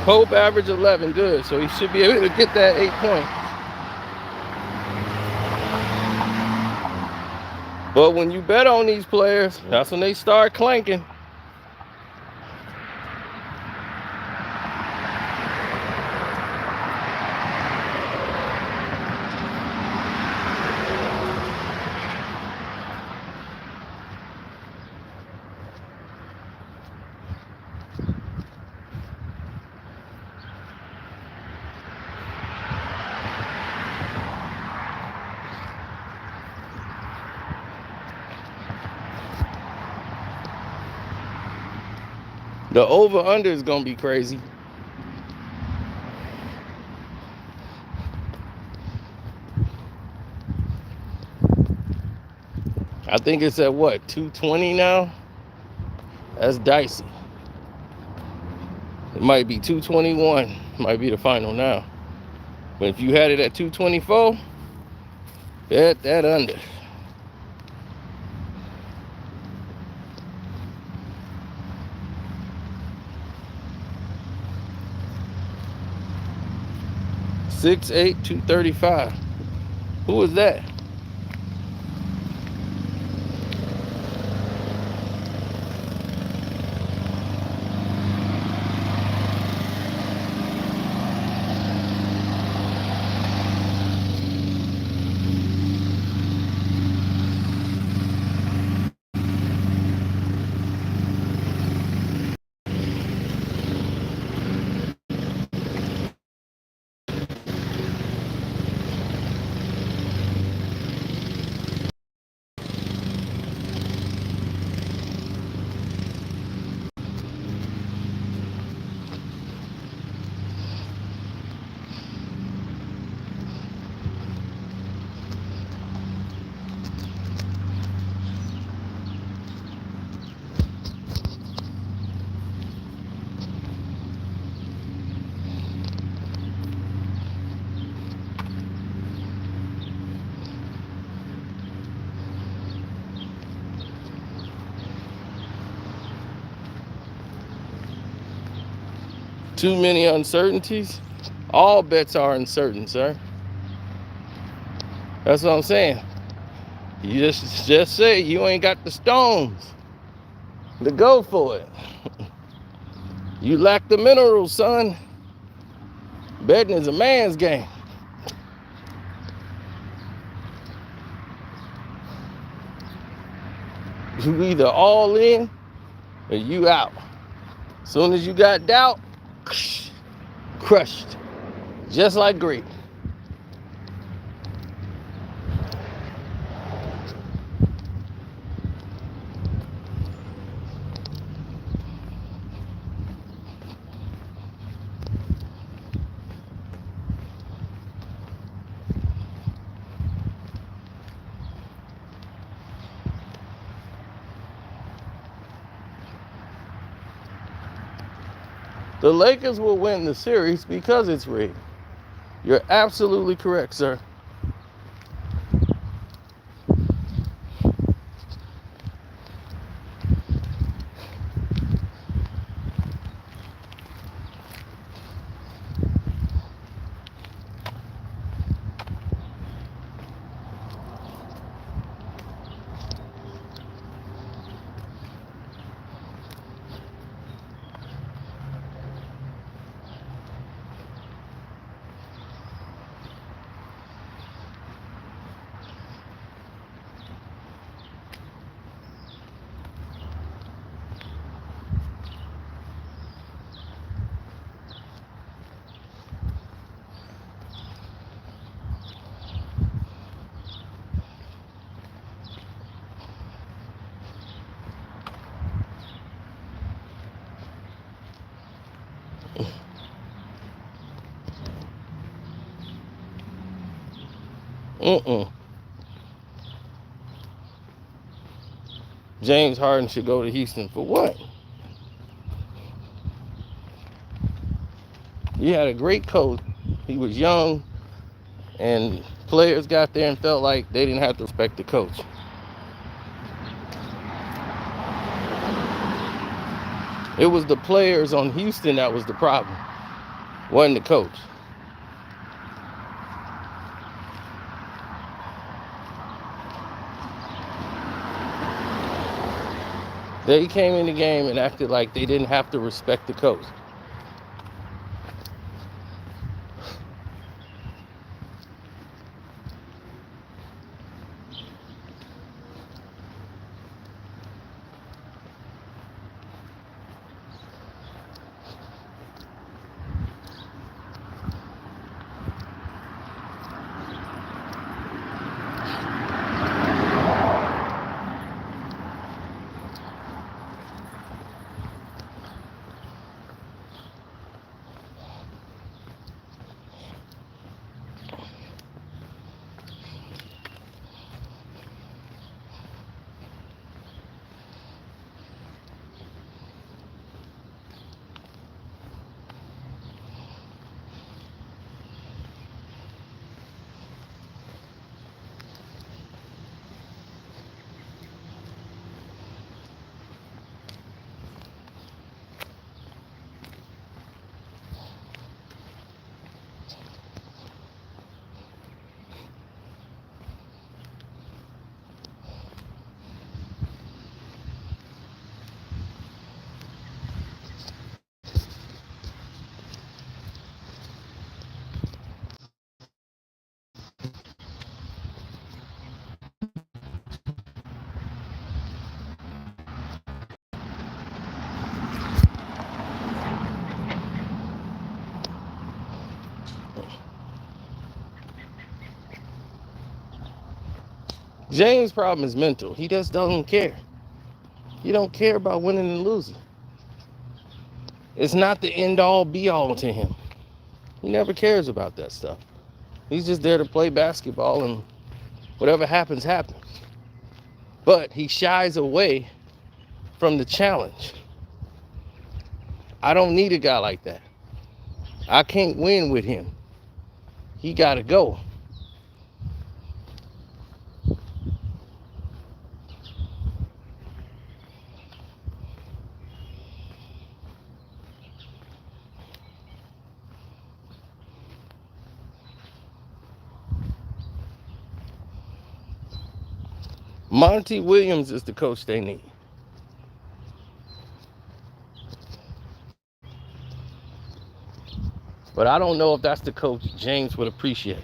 Pope average 11, good. So he should be able to get that 8 points. But when you bet on these players, that's when they start clanking. The over-under is going to be crazy. I think it's at what, 220 now? That's dicey. It might be 221. Might be the final now. But if you had it at 224, bet that under. Six, 8, 235. Who was that? Too many uncertainties. All bets are uncertain, sir. That's what I'm saying. You just say you ain't got the stones to go for it. You lack the minerals, son. Betting is a man's game. You either all in or you out. Soon as you got doubt, crushed. Just like great. The Lakers will win the series because it's rigged. You're absolutely correct, sir. James Harden should go to Houston for what? He had a great coach. He was young, and players got there and felt like they didn't have to respect the coach. It was the players on Houston that was the problem, wasn't the coach. They came in the game and acted like they didn't have to respect the coach. James' problem is mental. He just doesn't care. He don't care about winning and losing. It's not the end all be all to him. He never cares about that stuff. He's just there to play basketball, and whatever happens, happens. But he shies away from the challenge. I don't need a guy like that. I can't win with him. He got to go. Monty Williams is the coach they need. But I don't know if that's the coach James would appreciate.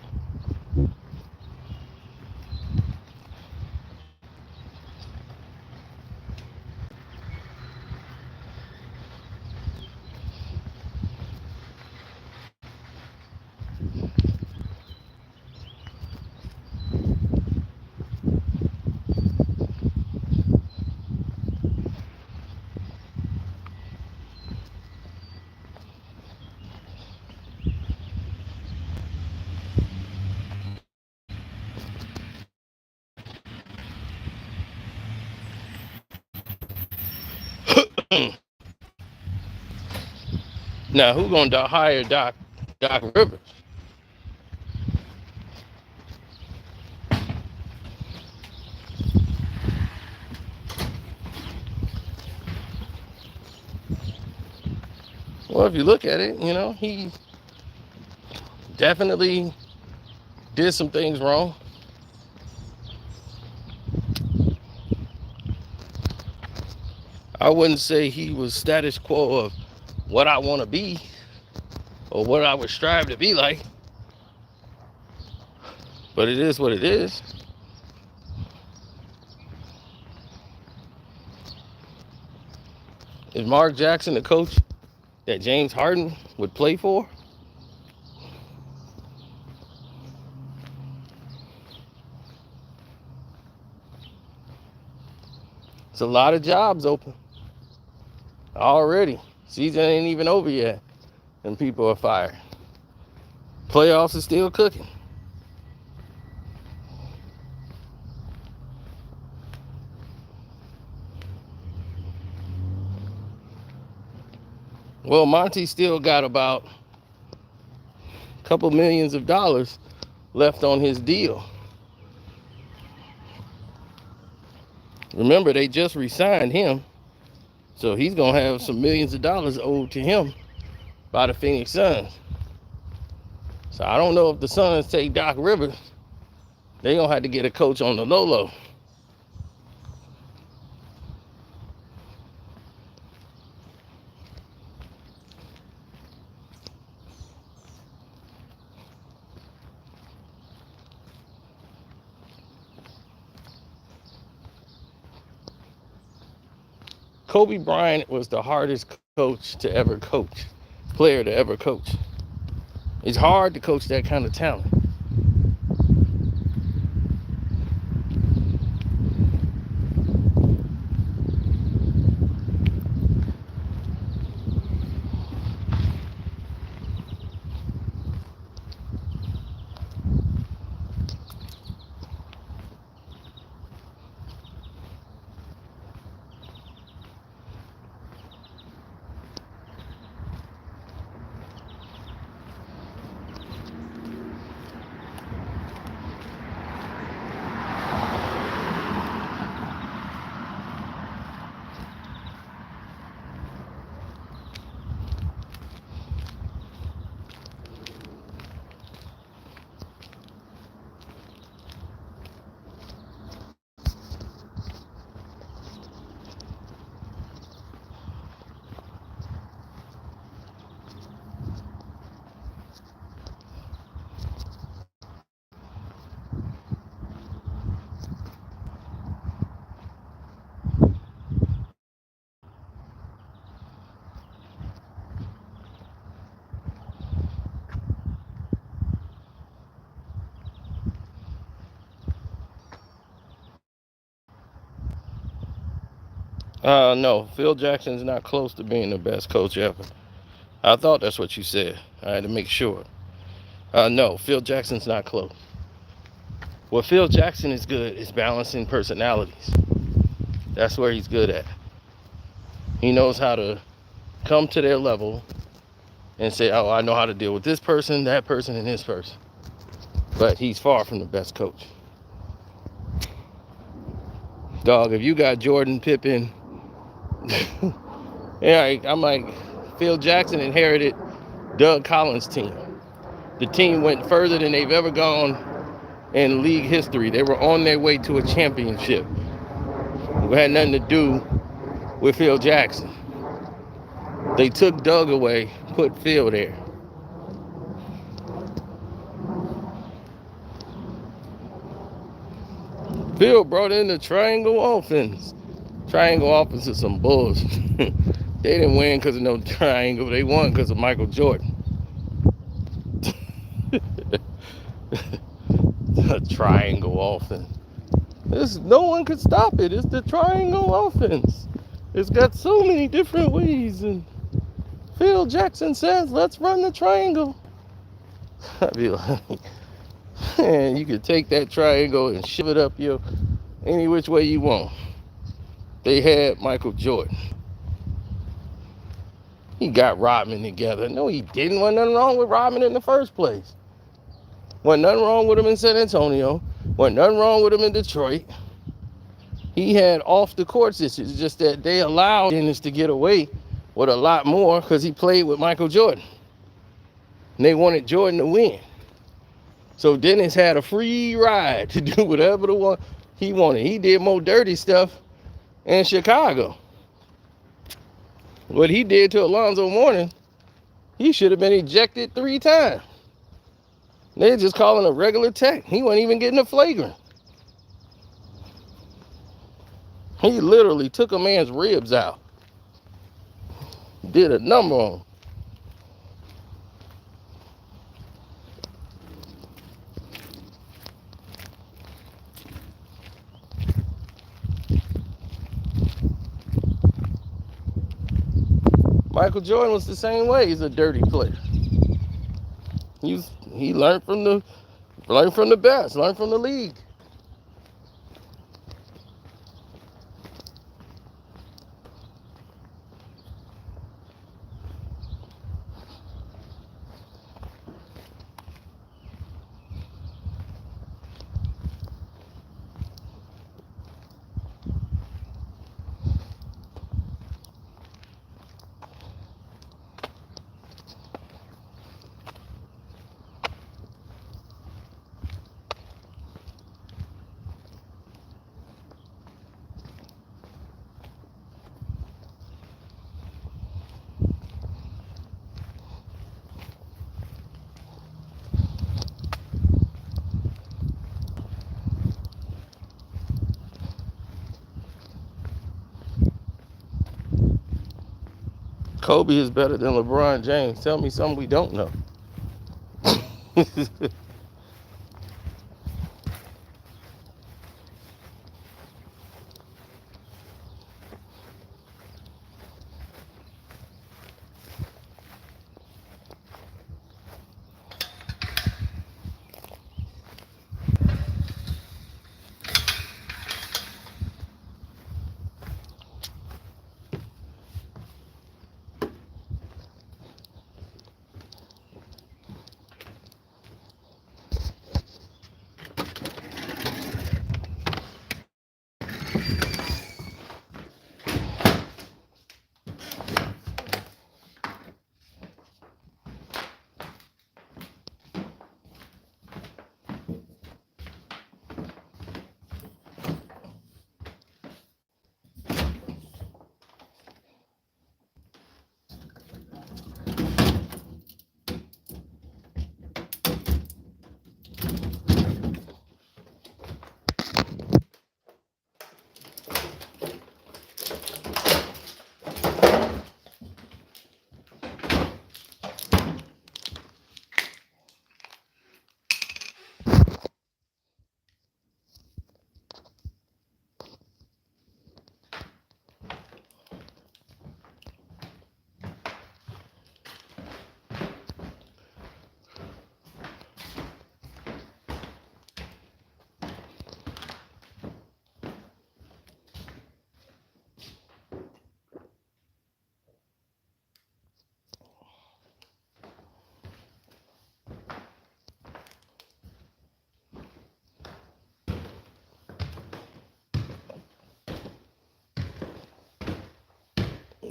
Now, who's going to hire Doc Rivers? Well, if you look at it, he definitely did some things wrong. I wouldn't say he was status quo of what I want to be or what I would strive to be like. But it is what it is. Is Mark Jackson the coach that James Harden would play for? It's a lot of jobs open already. Season ain't even over yet, and people are fired. Playoffs are still cooking. Well, Monty still got about a couple millions of dollars left on his deal. Remember, they just re-signed him, so he's going to have some millions of dollars owed to him by the Phoenix Suns. So I don't know if the Suns take Doc Rivers, they're going to have to get a coach on the low-low. Kobe Bryant was the hardest coach to ever coach, player to ever coach. It's hard to coach that kind of talent. No, Phil Jackson's not close to being the best coach ever. I thought that's what you said. I had to make sure. No, Phil Jackson's not close. What Phil Jackson is good is balancing personalities. That's where he's good at. He knows how to come to their level and say, oh, I know how to deal with this person, that person, and this person. But he's far from the best coach. Dog, if you got Jordan, Pippen, yeah, I'm like, Phil Jackson inherited Doug Collins' team. The team went further than they've ever gone in league history. They were on their way to a championship. It had nothing to do with Phil Jackson. They took Doug away, put Phil there. Phil brought in the triangle offense. Triangle offense is some bullshit. They didn't win because of no triangle. They won because of Michael Jordan. A triangle offense. No one could stop it. It's the triangle offense. It's got so many different ways. And Phil Jackson says, let's run the triangle. I'd be like, man, you could take that triangle and shove it up your any which way you want. They had Michael Jordan. He got Rodman together. No, he didn't. Wasn't nothing wrong with Rodman in the first place. Wasn't nothing wrong with him in San Antonio. Wasn't nothing wrong with him in Detroit. He had off the court issues. It's just that they allowed Dennis to get away with a lot more because he played with Michael Jordan. And they wanted Jordan to win. So Dennis had a free ride to do whatever he wanted. He did more dirty stuff in Chicago. What he did to Alonzo Mourning, he should have been ejected 3 times. They're just calling a regular tech. He wasn't even getting a flagrant. He literally took a man's ribs out. Did a number on him. Michael Jordan was the same way. He's a dirty player. He learned from the best, learned from the league. Kobe is better than LeBron James. Tell me something we don't know.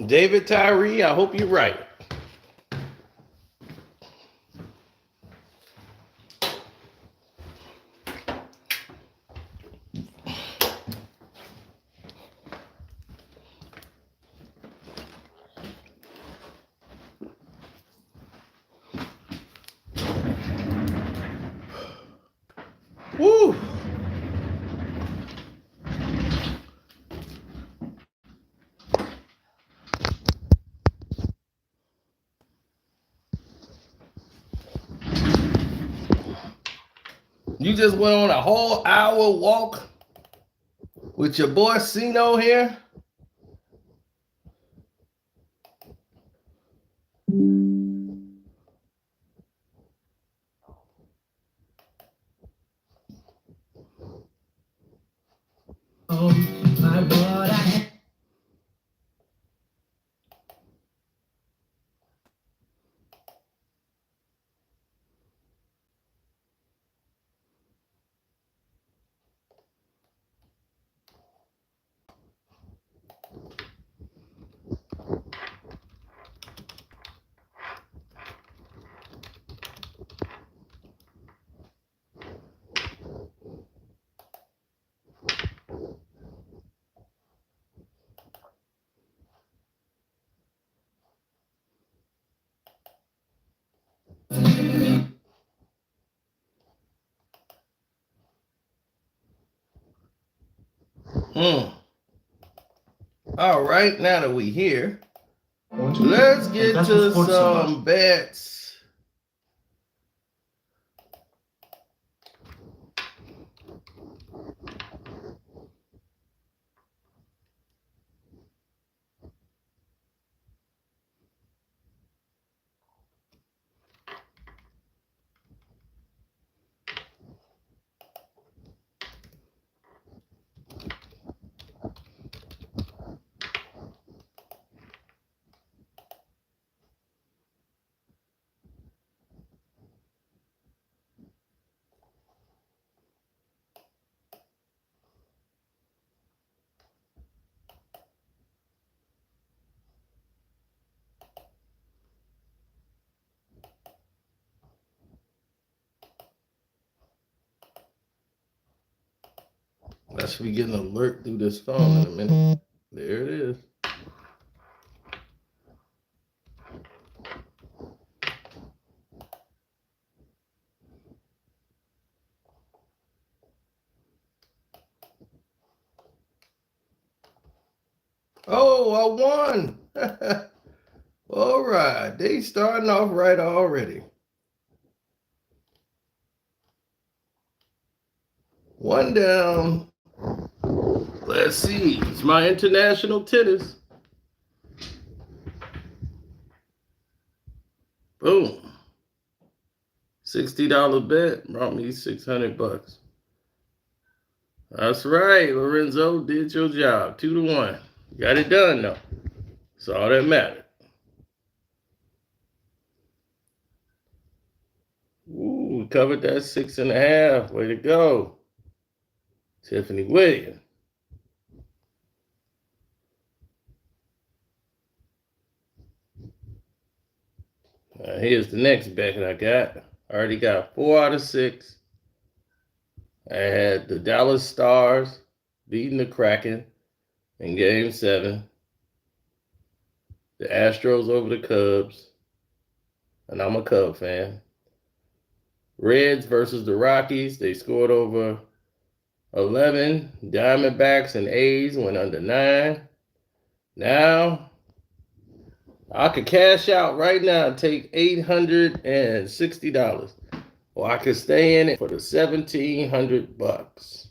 David Tyree, I hope you're right. You just went on a whole hour walk with your boy Sino here? Oh, my what I Hmm. All right, now that we here, let's get to some bets. I should be getting an alert through this phone in a minute. There it is. Oh, I won. All right. They starting off right already. One down. Let's see. It's my international tennis. Boom. $60 bet brought me $600. That's right. Lorenzo did your job. 2-1. Got it done though. That's all that mattered. Ooh, covered that 6.5. Way to go. Tiffany Williams. Here's the next bet I got. I already got 4 out of 6. I had the Dallas Stars beating the Kraken in Game 7. The Astros over the Cubs. And I'm a Cub fan. Reds versus the Rockies. They scored over 11. Diamondbacks and A's went under 9. Now, I could cash out right now and take $860. Or I could stay in it for the $1,700.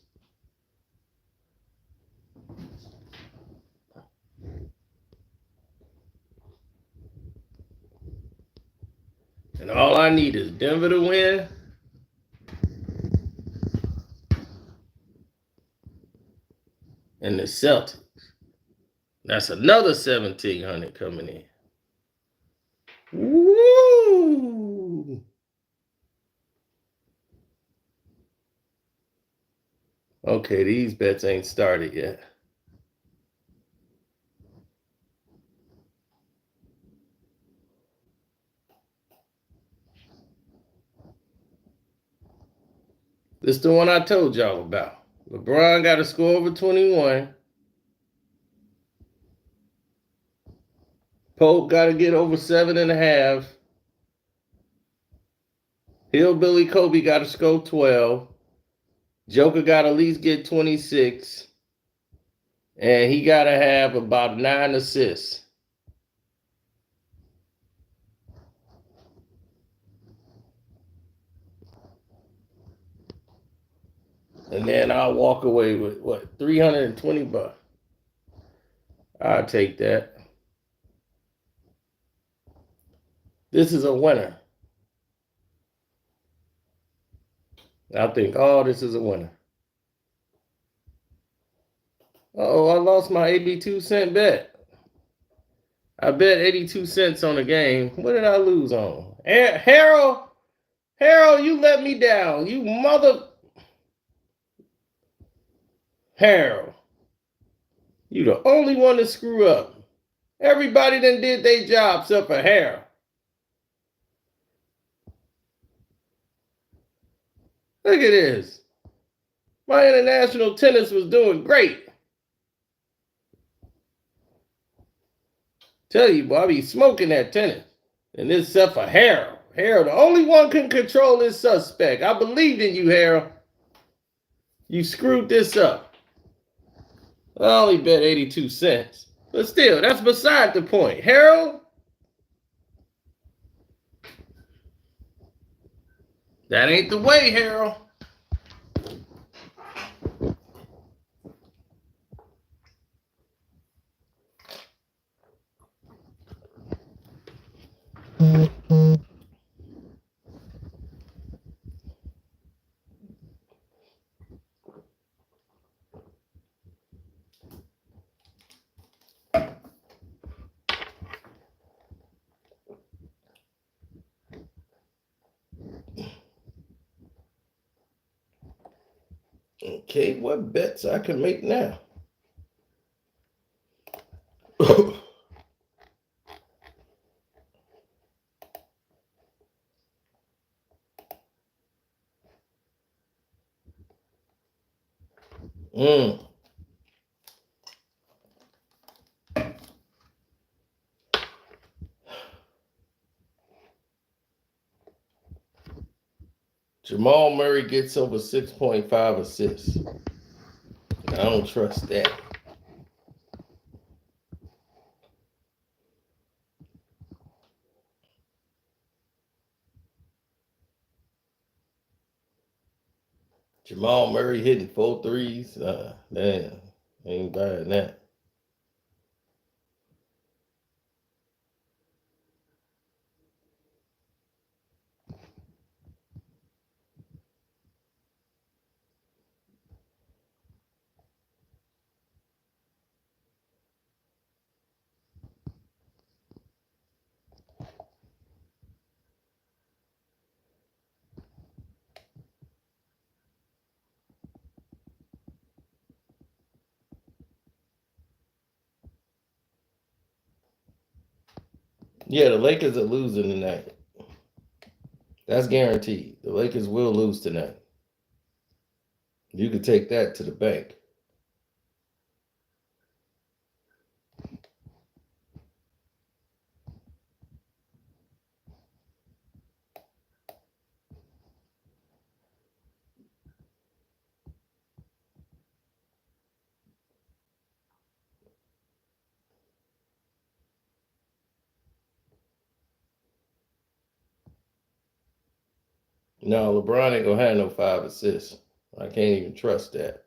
And all I need is Denver to win. And the Celtics. That's another 1,700 coming in. Woo! Okay, these bets ain't started yet. This is the one I told y'all about. LeBron got to score over 21. Pope got to get over 7.5. Hillbilly Kobe got to score 12. Joker got to at least get 26. And he got to have about 9 assists. And then I'll walk away with what, $320. I'll take that. This is a winner. I think, oh, this is a winner. Oh, I lost my 82-cent bet. I bet 82 cents on the game. What did I lose on? Harold, you let me down. You mother. Harold, you the only one to screw up. Everybody done did their job except for Harold. Look at this. My international tennis was doing great. Tell you, boy, I be smoking that tennis. And this except for Harold. Harold, the only one can control this suspect. I believed in you, Harold. You screwed this up. I only bet 82 cents. But still, that's beside the point. Harold, that ain't the way, Harold. Okay, what bets I can make now? Jamal Murray gets over 6.5 assists. I don't trust that. Jamal Murray hitting 4 threes. Damn, ain't buying that. Yeah, the Lakers are losing tonight. That's guaranteed. The Lakers will lose tonight. You can take that to the bank. No, LeBron ain't gonna have no 5 assists. I can't even trust that.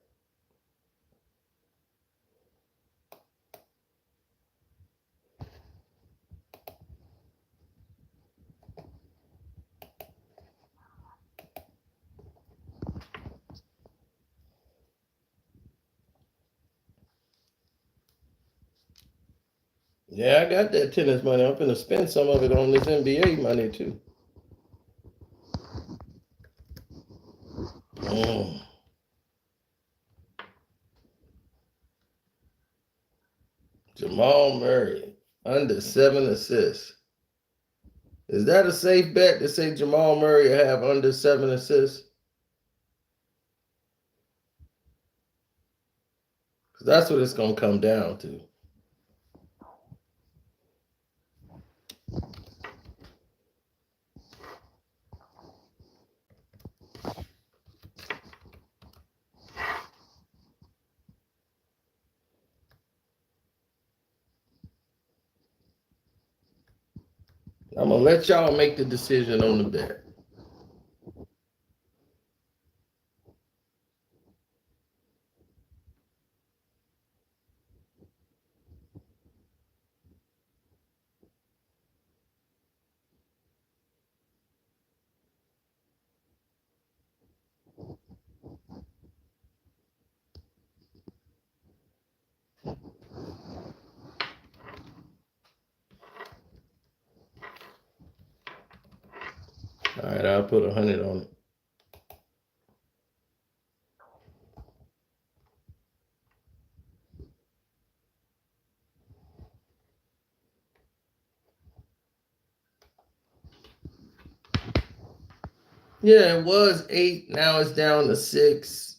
Yeah, I got that tennis money. I'm gonna spend some of it on this NBA money too. Jamal Murray, under 7 assists. Is that a safe bet to say Jamal Murray will have under 7 assists? Because that's what it's going to come down to. I'm going to let y'all make the decision on the bet. All right, I'll put 100 on it. Yeah, it was 8. Now it's down to 6.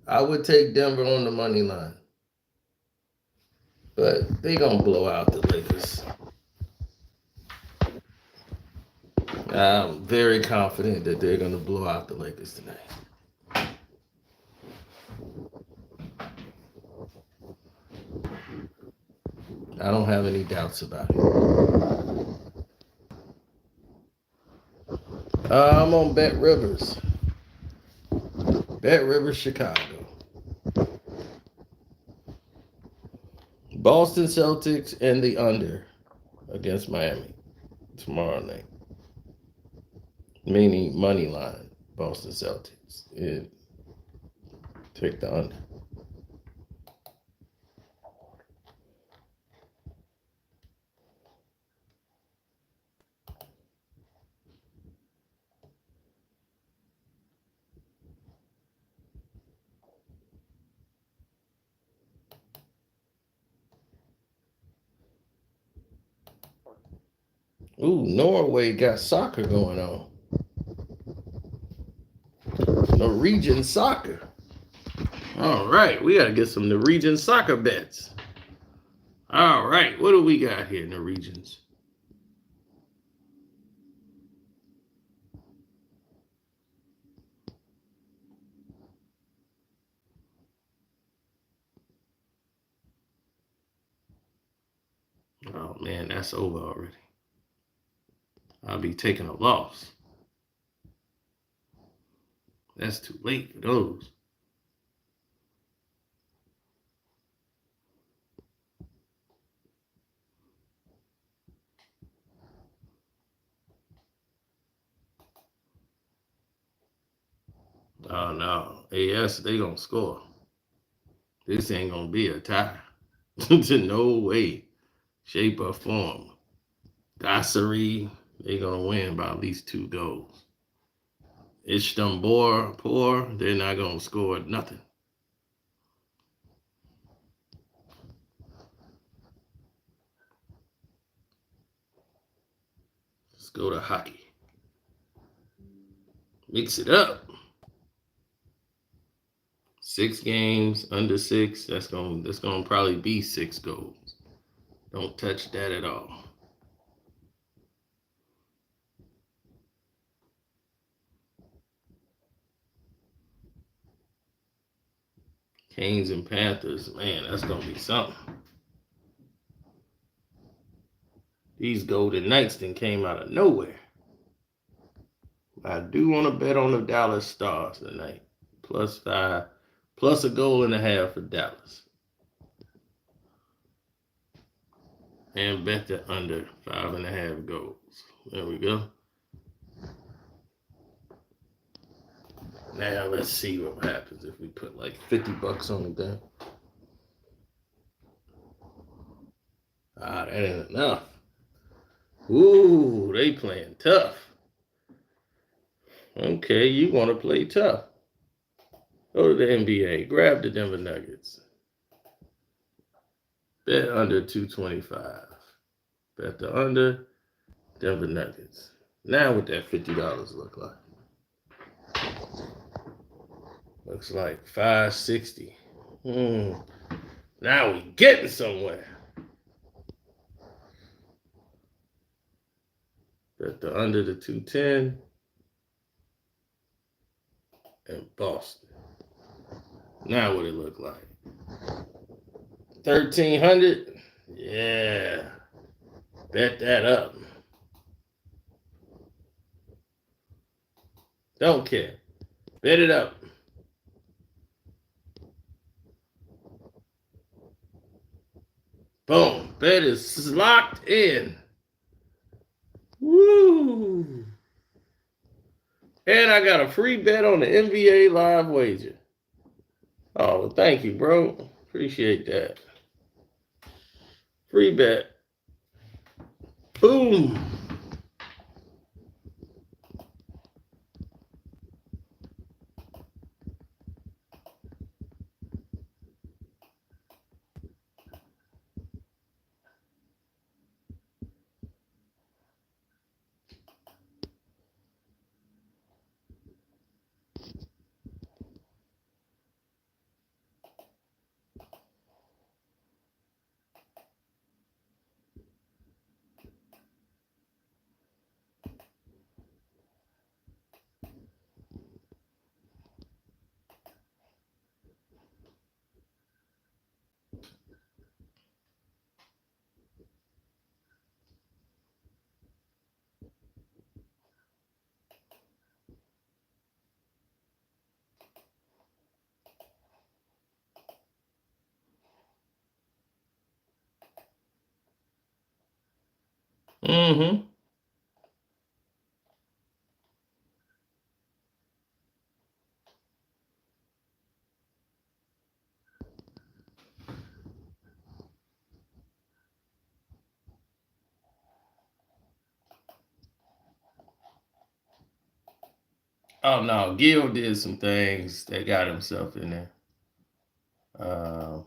I would take Denver on the money line. But they going to blow out the Lakers. I'm very confident that they're going to blow out the Lakers tonight. I don't have any doubts about it. I'm on Bet Rivers. Bet Rivers, Chicago. Boston Celtics and the under against Miami tomorrow night. Meaning money line, Boston Celtics. Take the under. Ooh, Norway got soccer going on. Norwegian soccer. All right, we got to get some Norwegian soccer bets. All right, what do we got here, Norwegians? Oh, man, that's over already. I'll be taking a loss. That's too late for those. Oh, no. AS, they going to score. This ain't going to be a tie. To no way, shape, or form. Dassery, they going to win by at least 2 goals. Poor, they're not going to score nothing. Let's go to hockey. Mix it up. 6 games, under 6. That's gonna probably be 6 goals. Don't touch that at all. Canes and Panthers, man, that's gonna be something. These Golden Knights then came out of nowhere. I do want to bet on the Dallas Stars tonight. +5, plus a goal and a half for Dallas. And bet the under 5.5 goals. There we go. Now let's see what happens if we put like $50 on it then. That ain't enough. Ooh, they playing tough. Okay, you want to play tough. Go to the NBA. Grab the Denver Nuggets. Bet under 225. Bet the under Denver Nuggets. Now what that $50 look like? Looks like 560. Now we getting somewhere. Bet the under the 210. And Boston. Now what it look like? 1,300? Yeah. Bet that up. Don't care. Bet it up. Boom. Bet is locked in. Woo. And I got a free bet on the NBA live wager. Oh, well, thank you, bro. Appreciate that. Free bet. Boom. Mm-hmm. Oh no, Gil did some things that got himself in there. Uh,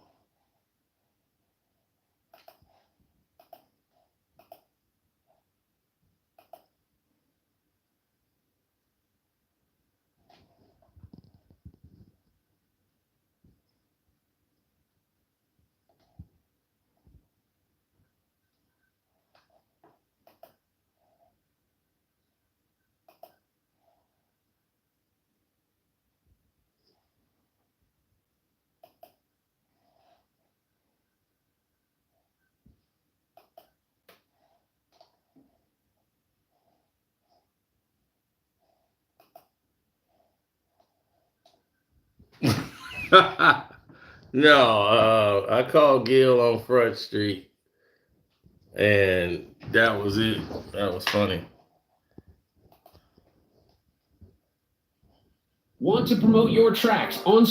no, I called Gil on Front Street, and that was it. That was funny. Want to promote your tracks on.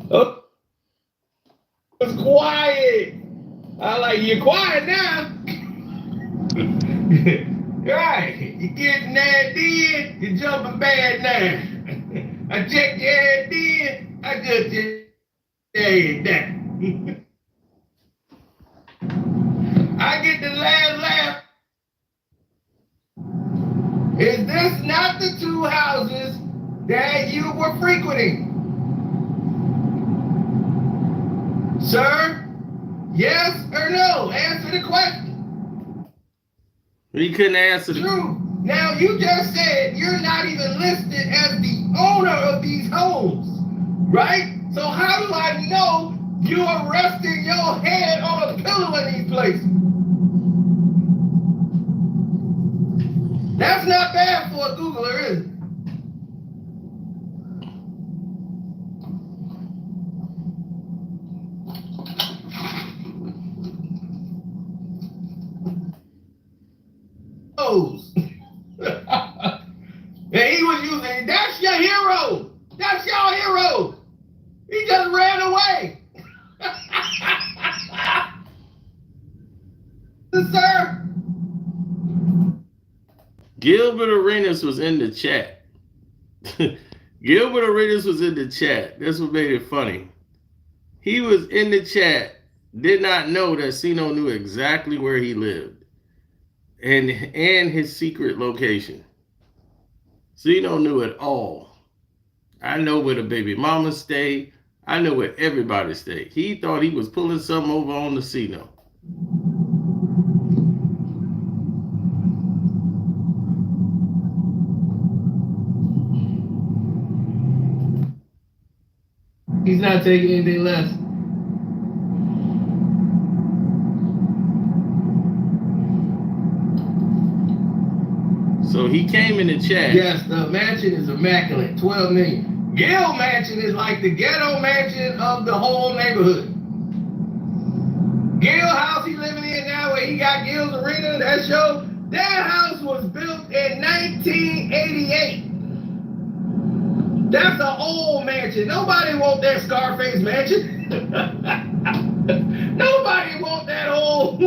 Oh, it's quiet. I like you quiet now. Right, you getting that in, you jumping bad now. I checked your head in, I just tell you that. I get the last laugh. Is this not the two houses that you were frequenting? Sir, yes or no? Answer the question. He couldn't answer. True. Now you just said you're not even listed as the owner of these homes, right? So how do I know you are resting your head on a pillow in these places? That's not bad for a Googler, is it? And he was using, that's your hero. That's your hero. He just ran away. Sir. Gilbert Arenas was in the chat. Gilbert Arenas was in the chat. That's what made it funny. He was in the chat, did not know that Sino knew exactly where he lived and his secret location. Sino knew it all. I know where the baby mama stay. I know where everybody stay. He thought he was pulling something over on the Sino. He's not taking anything less. So he came in the chat. Yes, the mansion is immaculate. 12 million. Gil mansion is like the ghetto mansion of the whole neighborhood. Gil house he living in now, where he got Gil's Arena, that show, that house was built in 1988. That's an old mansion. Nobody want that Scarface mansion. Nobody want that old.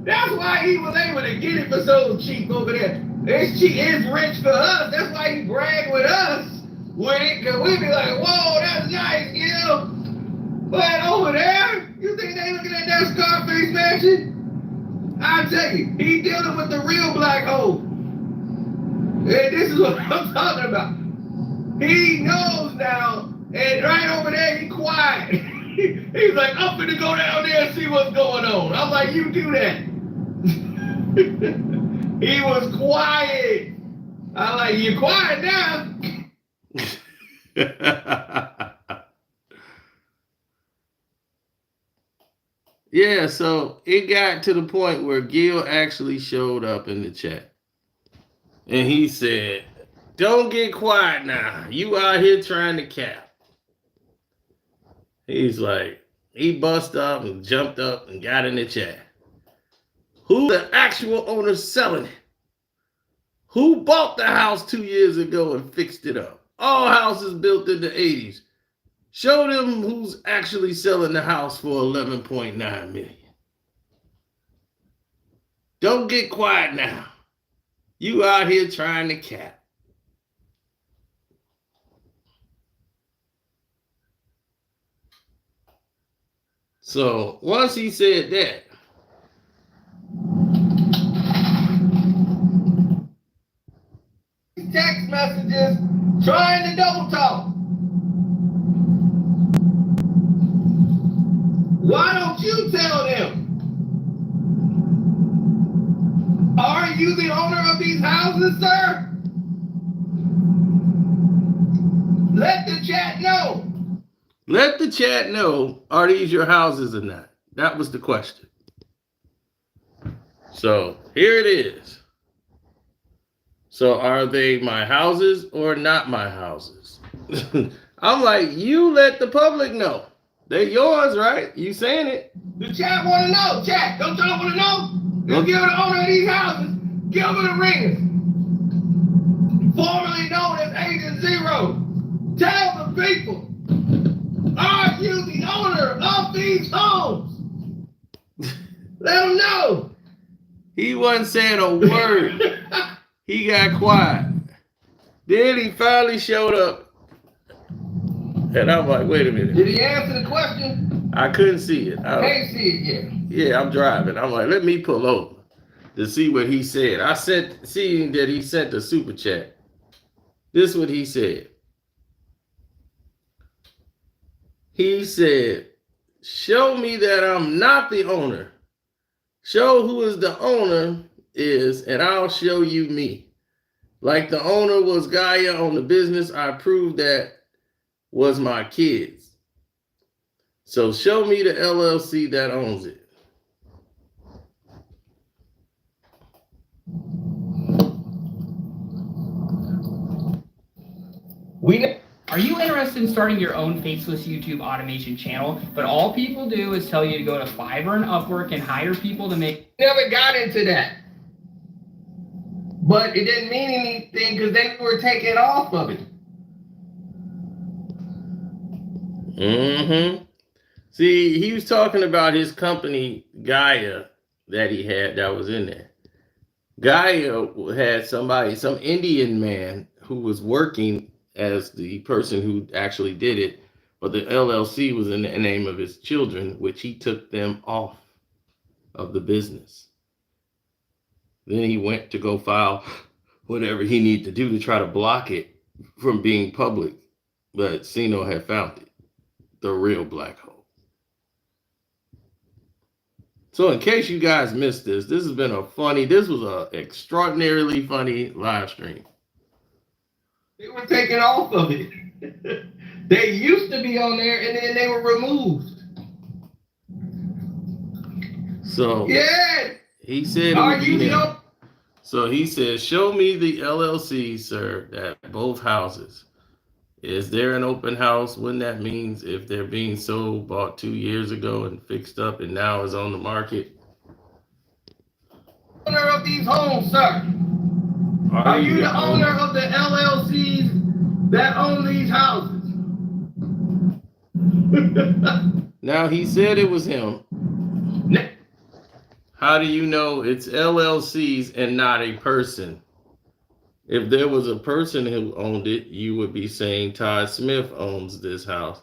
That's why he was able to get it for so cheap over there. It's cheap, it's rich for us. That's why he bragged with us with it, because we be like, whoa, that's nice, Gil. But over there, you think they looking at that Scarface mansion? I tell you, he dealing with the real black hole. And this is what I'm talking about. He knows now, and right over there, he quiet. He's like, I'm finna go down there and see what's going on. I'm like, you do that. He was quiet. I'm like, you quiet now. Yeah, so it got to the point where Gil actually showed up in the chat. And he said, don't get quiet now. You out here trying to cap. He's like, he bust up and jumped up and got in the chat. Who the actual owner selling it? Who bought the house 2 years ago and fixed it up? All houses built in the 80s. Show them who's actually selling the house for 11.9 million. Don't get quiet now. You out here trying to cap. So once he said that, text messages trying to double talk. Why don't you tell them? Are you the owner of these houses, sir? Let the chat know. Let the chat know, are these your houses or not? That was the question. So here it is. So are they my houses or not my houses? I'm like, you let the public know. They're yours, right? You saying it. The chat want to know. Chat, don't y'all want to know? Let's give the owner of these houses, Gilbert Arenas, formerly known as Agent Zero. Tell the people, are you the owner of these homes? Let them know. He wasn't saying a word. He got quiet. Then he finally showed up. And I'm like, wait a minute. Did he answer the question? I couldn't see it. Can't see it yet. Yeah, I'm driving. I'm like, let me pull over to see what he said. I said, seeing that he sent a super chat. This is what he said. He said, show me that I'm not the owner. Show who is the owner is, and I'll show you me. Like the owner was Gaia on the business, I proved that was my kids. So show me the LLC that owns it. Are you interested in starting your own faceless YouTube automation channel, but all people do is tell you to go to Fiverr and Upwork and hire people to make... Never got into that. But it didn't mean anything because they were taking off of it. Mm-hmm. See, he was talking about his company, Gaia, that he had that was in there. Gaia had somebody, some Indian man who was working as the person who actually did it, but the LLC was in the name of his children, which he took them off of the business. Then he went to go file whatever he needed to do to try to block it from being public, but Sino had found it, the real black hole. So in case you guys missed this, this was an extraordinarily funny live stream. They were taken off of it. They used to be on there and then they were removed. So yeah, he said, so he said, show me the LLC, sir, at both houses. Is there an open house? When that means if they're being sold, bought 2 years ago and fixed up and now is on the market. Owner of these homes, sir. Are you the owner of the LLCs that own these houses? Now he said it was him. How do you know it's LLCs and not a person? If there was a person who owned it, you would be saying Todd Smith owns this house.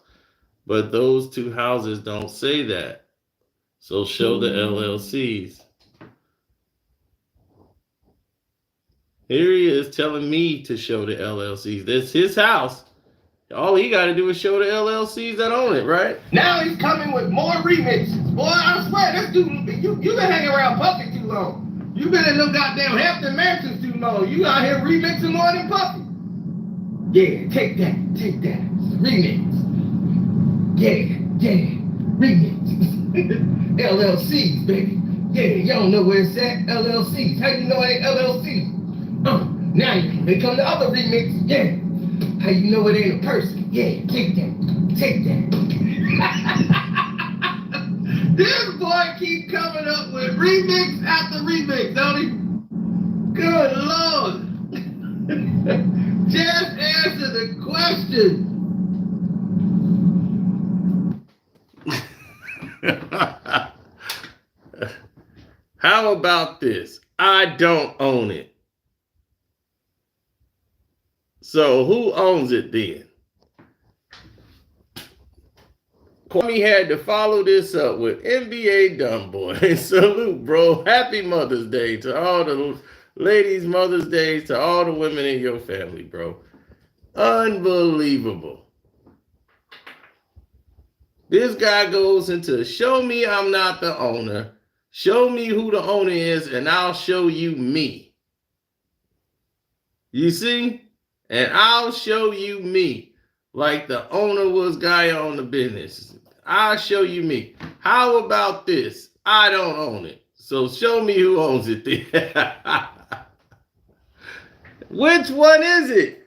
But those two houses don't say that. So show the LLCs. Here he is telling me to show the LLCs. That's his house. All he got to do is show the LLCs that own it, right? Now he's coming with more remixes. Boy, I swear, this dude, you been hanging around Puffy too long. You been in them goddamn Hampton Mansions too long. You out here remixing more than Puffy. Yeah, take that. Remix. Yeah, remix. LLCs, baby. Yeah, you don't know where it's at. LLCs. How you know it ain't LLCs? Now they come to other remix. Yeah. How you know it ain't a person? Yeah, take that. This boy keep coming up with remix after remix, don't he? Good Lord. Just answer the question. How about this? I don't own it. So who owns it then? Kwame had to follow this up with NBA Dumb Boy. Salute, bro. Happy Mother's Day to all the ladies, Mother's Day to all the women in your family, bro. Unbelievable. This guy goes into show me I'm not the owner. Show me who the owner is, and I'll show you me. You see? And I'll show you me. Like the owner was guy on the business. I'll show you me. How about this? I don't own it. So show me who owns it then. Which one is it?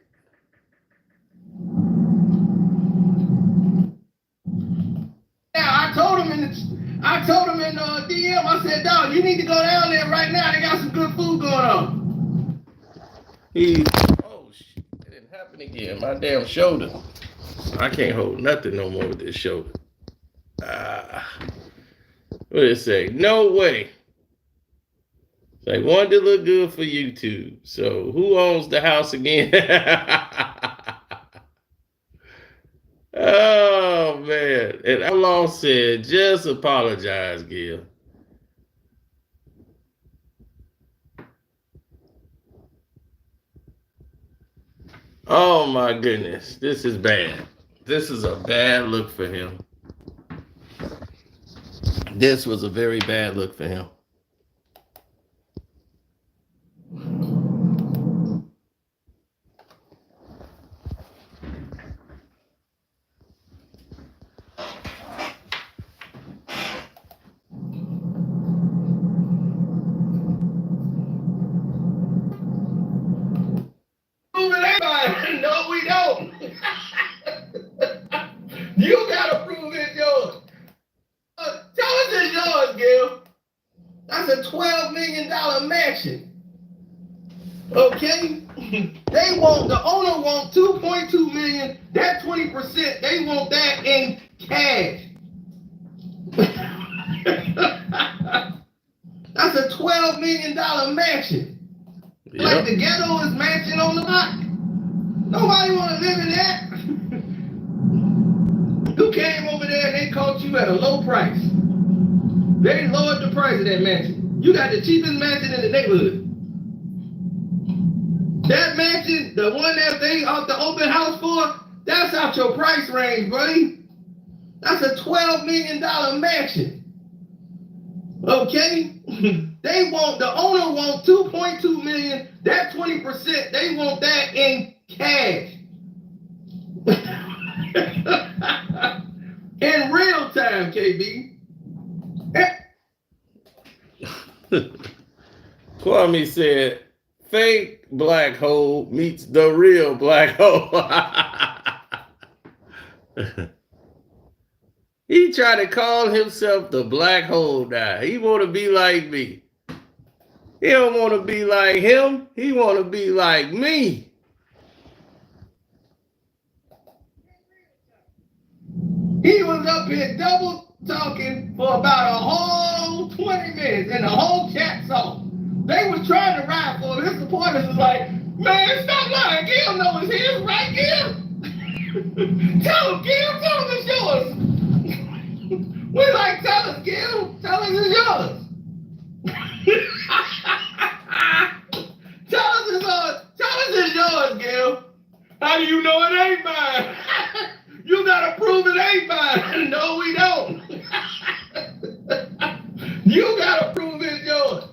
I told him in DM, I said, dog, you need to go down there right now. They got some good food going on. Oh, shit. It didn't happen again. My damn shoulder. I can't hold nothing no more with this shoulder. What did it say? No way. It's like, wanted to look good for YouTube. So who owns the house again? Oh, man. And Outlaw said, just apologize, Gil. Oh, my goodness. This is bad. This is a bad look for him. This was a very bad look for him. No, we don't. You gotta prove it's yours. Tell us it's yours, Gil. That's a $12 million mansion. Okay? The owner wants $2.2 million. That 20%, they want that in cash. That's a $12 million mansion. Yep. Like the ghetto is mansion on the block. Nobody want to live in that. You came over there and they caught you at a low price. They lowered the price of that mansion. You got the cheapest mansion in the neighborhood. That mansion, the one that they off the open house for, that's out your price range, buddy. That's a $12 million mansion. Okay? The owner wants $2.2 million. That 20%, they want that in cash. In real time, KB. Kwame said, fake black hole meets the real black hole. He tried to call himself the black hole now. He want to be like me. He don't want to be like him. He want to be like me. He was up here double talking for about a whole 20 minutes, and the whole chat saw. They was trying to ride for him. His supporters was like, man, stop lying. Gil knows it's his, right, Gil? Tell him, Gil, tell him it's yours. We like, tell us, Gil. Tell us it's yours. Tell us it's yours, Gil. How do you know it ain't mine? You gotta prove it ain't mine. No, we don't. You gotta prove it's yours.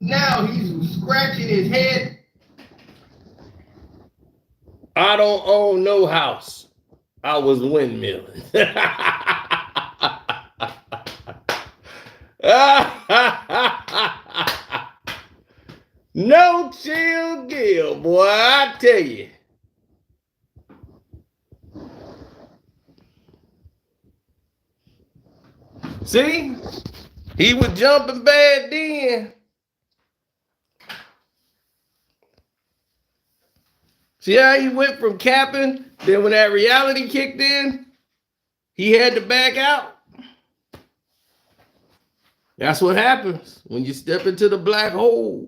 Now he's scratching his head. I don't own no house. I was windmilling. No chill Gil, boy, I tell you. See? He was jumping bad then. See how he went from capping, then when that reality kicked in, he had to back out. That's what happens when you step into the black hole.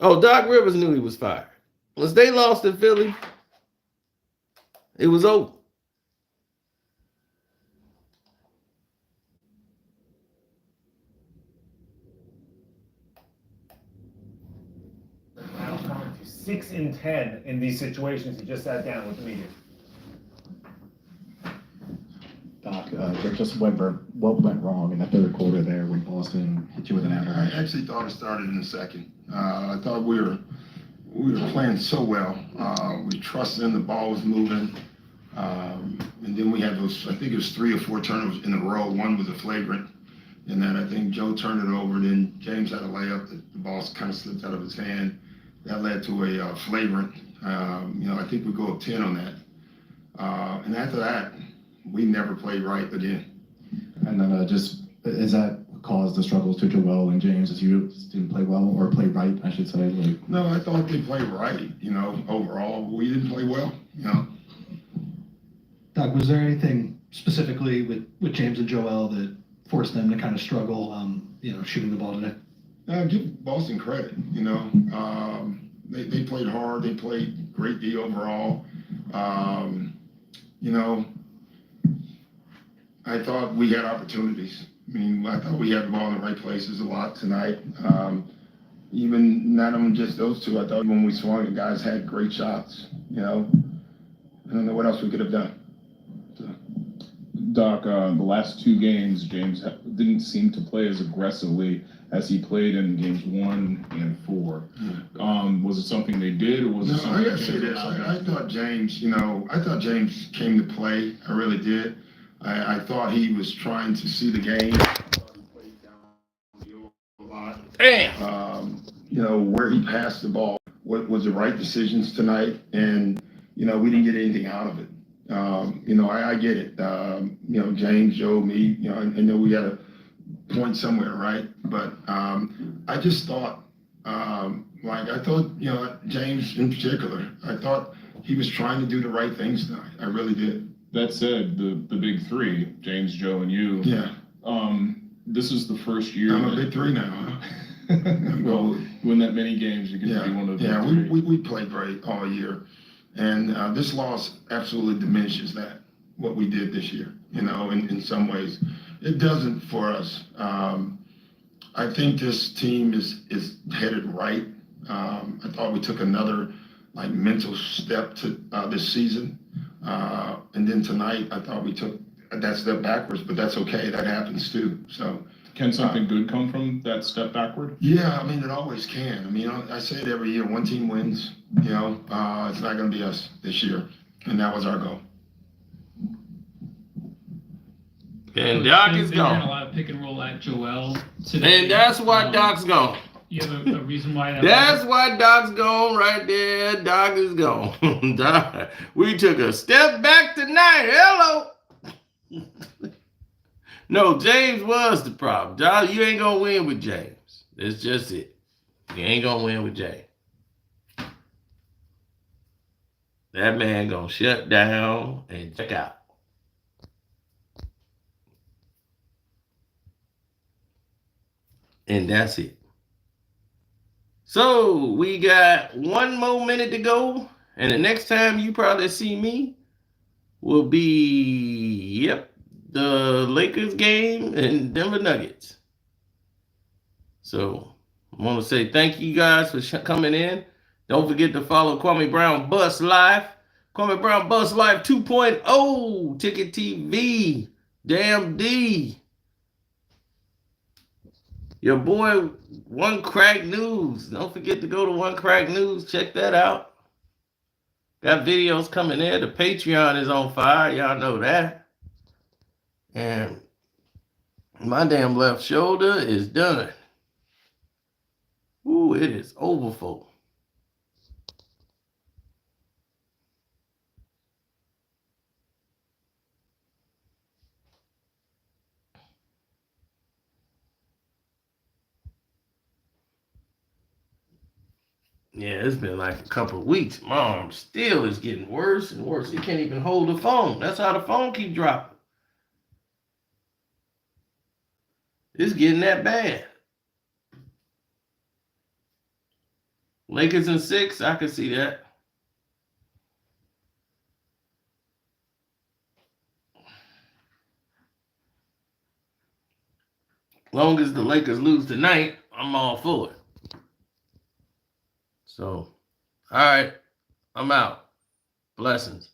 Oh, Doc Rivers knew he was fired. Once they lost in Philly, it was over. Final comment to 6 in 10 in these situations. He just sat down with the media. Doc, just what went wrong in the third quarter there when Boston hit you with an I avalanche? actually thought it started in the second. I thought we were playing so well. We trusted in the ball was moving. And then we had those, I think it was 3 or 4 turnovers in a row. One was a flagrant. And then I think Joe turned it over. Then James had a layup. The ball kind of slipped out of his hand. That led to a flagrant. I think we go up 10 on that. And after that, we never played right again. And then is that what caused the struggles to Joel and James as you didn't play well or play right, I should say? No, I thought they played right, overall. But we didn't play well, Doug, was there anything specifically with James and Joel that forced them to kind of struggle, shooting the ball today? Give Boston credit, they played hard. They played great D overall. I thought we had opportunities. I thought we had the ball in the right places a lot tonight. Even not even just those two. I thought when we swung, the guys had great shots, I don't know what else we could have done. Doc, the last 2 games, James didn't seem to play as aggressively as he played in games 1 and 4. Was it something they did, or was it something? I gotta say this. I thought James came to play. I really did. I thought he was trying to see the game. I thought he played down a lot. Damn. Where he passed the ball, what was the right decisions tonight, and we didn't get anything out of it. I get it. James, Joe, me, I know we had a point somewhere, right? But I just thought, James in particular, I thought he was trying to do the right things tonight. I really did. That said, the big 3, James, Joe, and you. Yeah. This is the first year. I'm a big 3 now, huh? Well, win that many games, you get to be one of the big 3. We played great all year. And this loss absolutely diminishes what we did this year, in some ways. It doesn't for us. I think this team is headed right. I thought we took another mental step to this season. And then tonight, I thought we took that step backwards, but that's okay. That happens too. So can something good come from that step backward? Yeah, it always can. I say it every year. One team wins. It's not going to be us this year, and that was our goal. And Doc is They ran a gone. lot of pick and roll at Joel today. And that's why Doc's gone. You have a reason why that That's why Doc's gone right there. Doc is gone. Doc, we took a step back tonight. Hello. No, James was the problem. Doc, you ain't gonna win with James. That's just it. You ain't gonna win with James. That man gonna shut down and check out. And that's it. So we got 1 more minute to go. And the next time you probably see me will be, the Lakers game and Denver Nuggets. So I want to say thank you guys for coming in. Don't forget to follow Kwame Brown Bus Live. Kwame Brown Bus Live 2.0. Ticket TV. Damn D. Your boy, One Crack News. Don't forget to go to One Crack News. Check that out. Got videos coming there. The Patreon is on fire. Y'all know that. And my damn left shoulder is done. Ooh, it is over for. Yeah, it's been like a couple of weeks. My arm still is getting worse and worse. He can't even hold the phone. That's how the phone keep dropping. It's getting that bad. Lakers in 6, I can see that. Long as the Lakers lose tonight, I'm all for it. So, all right, I'm out. Blessings.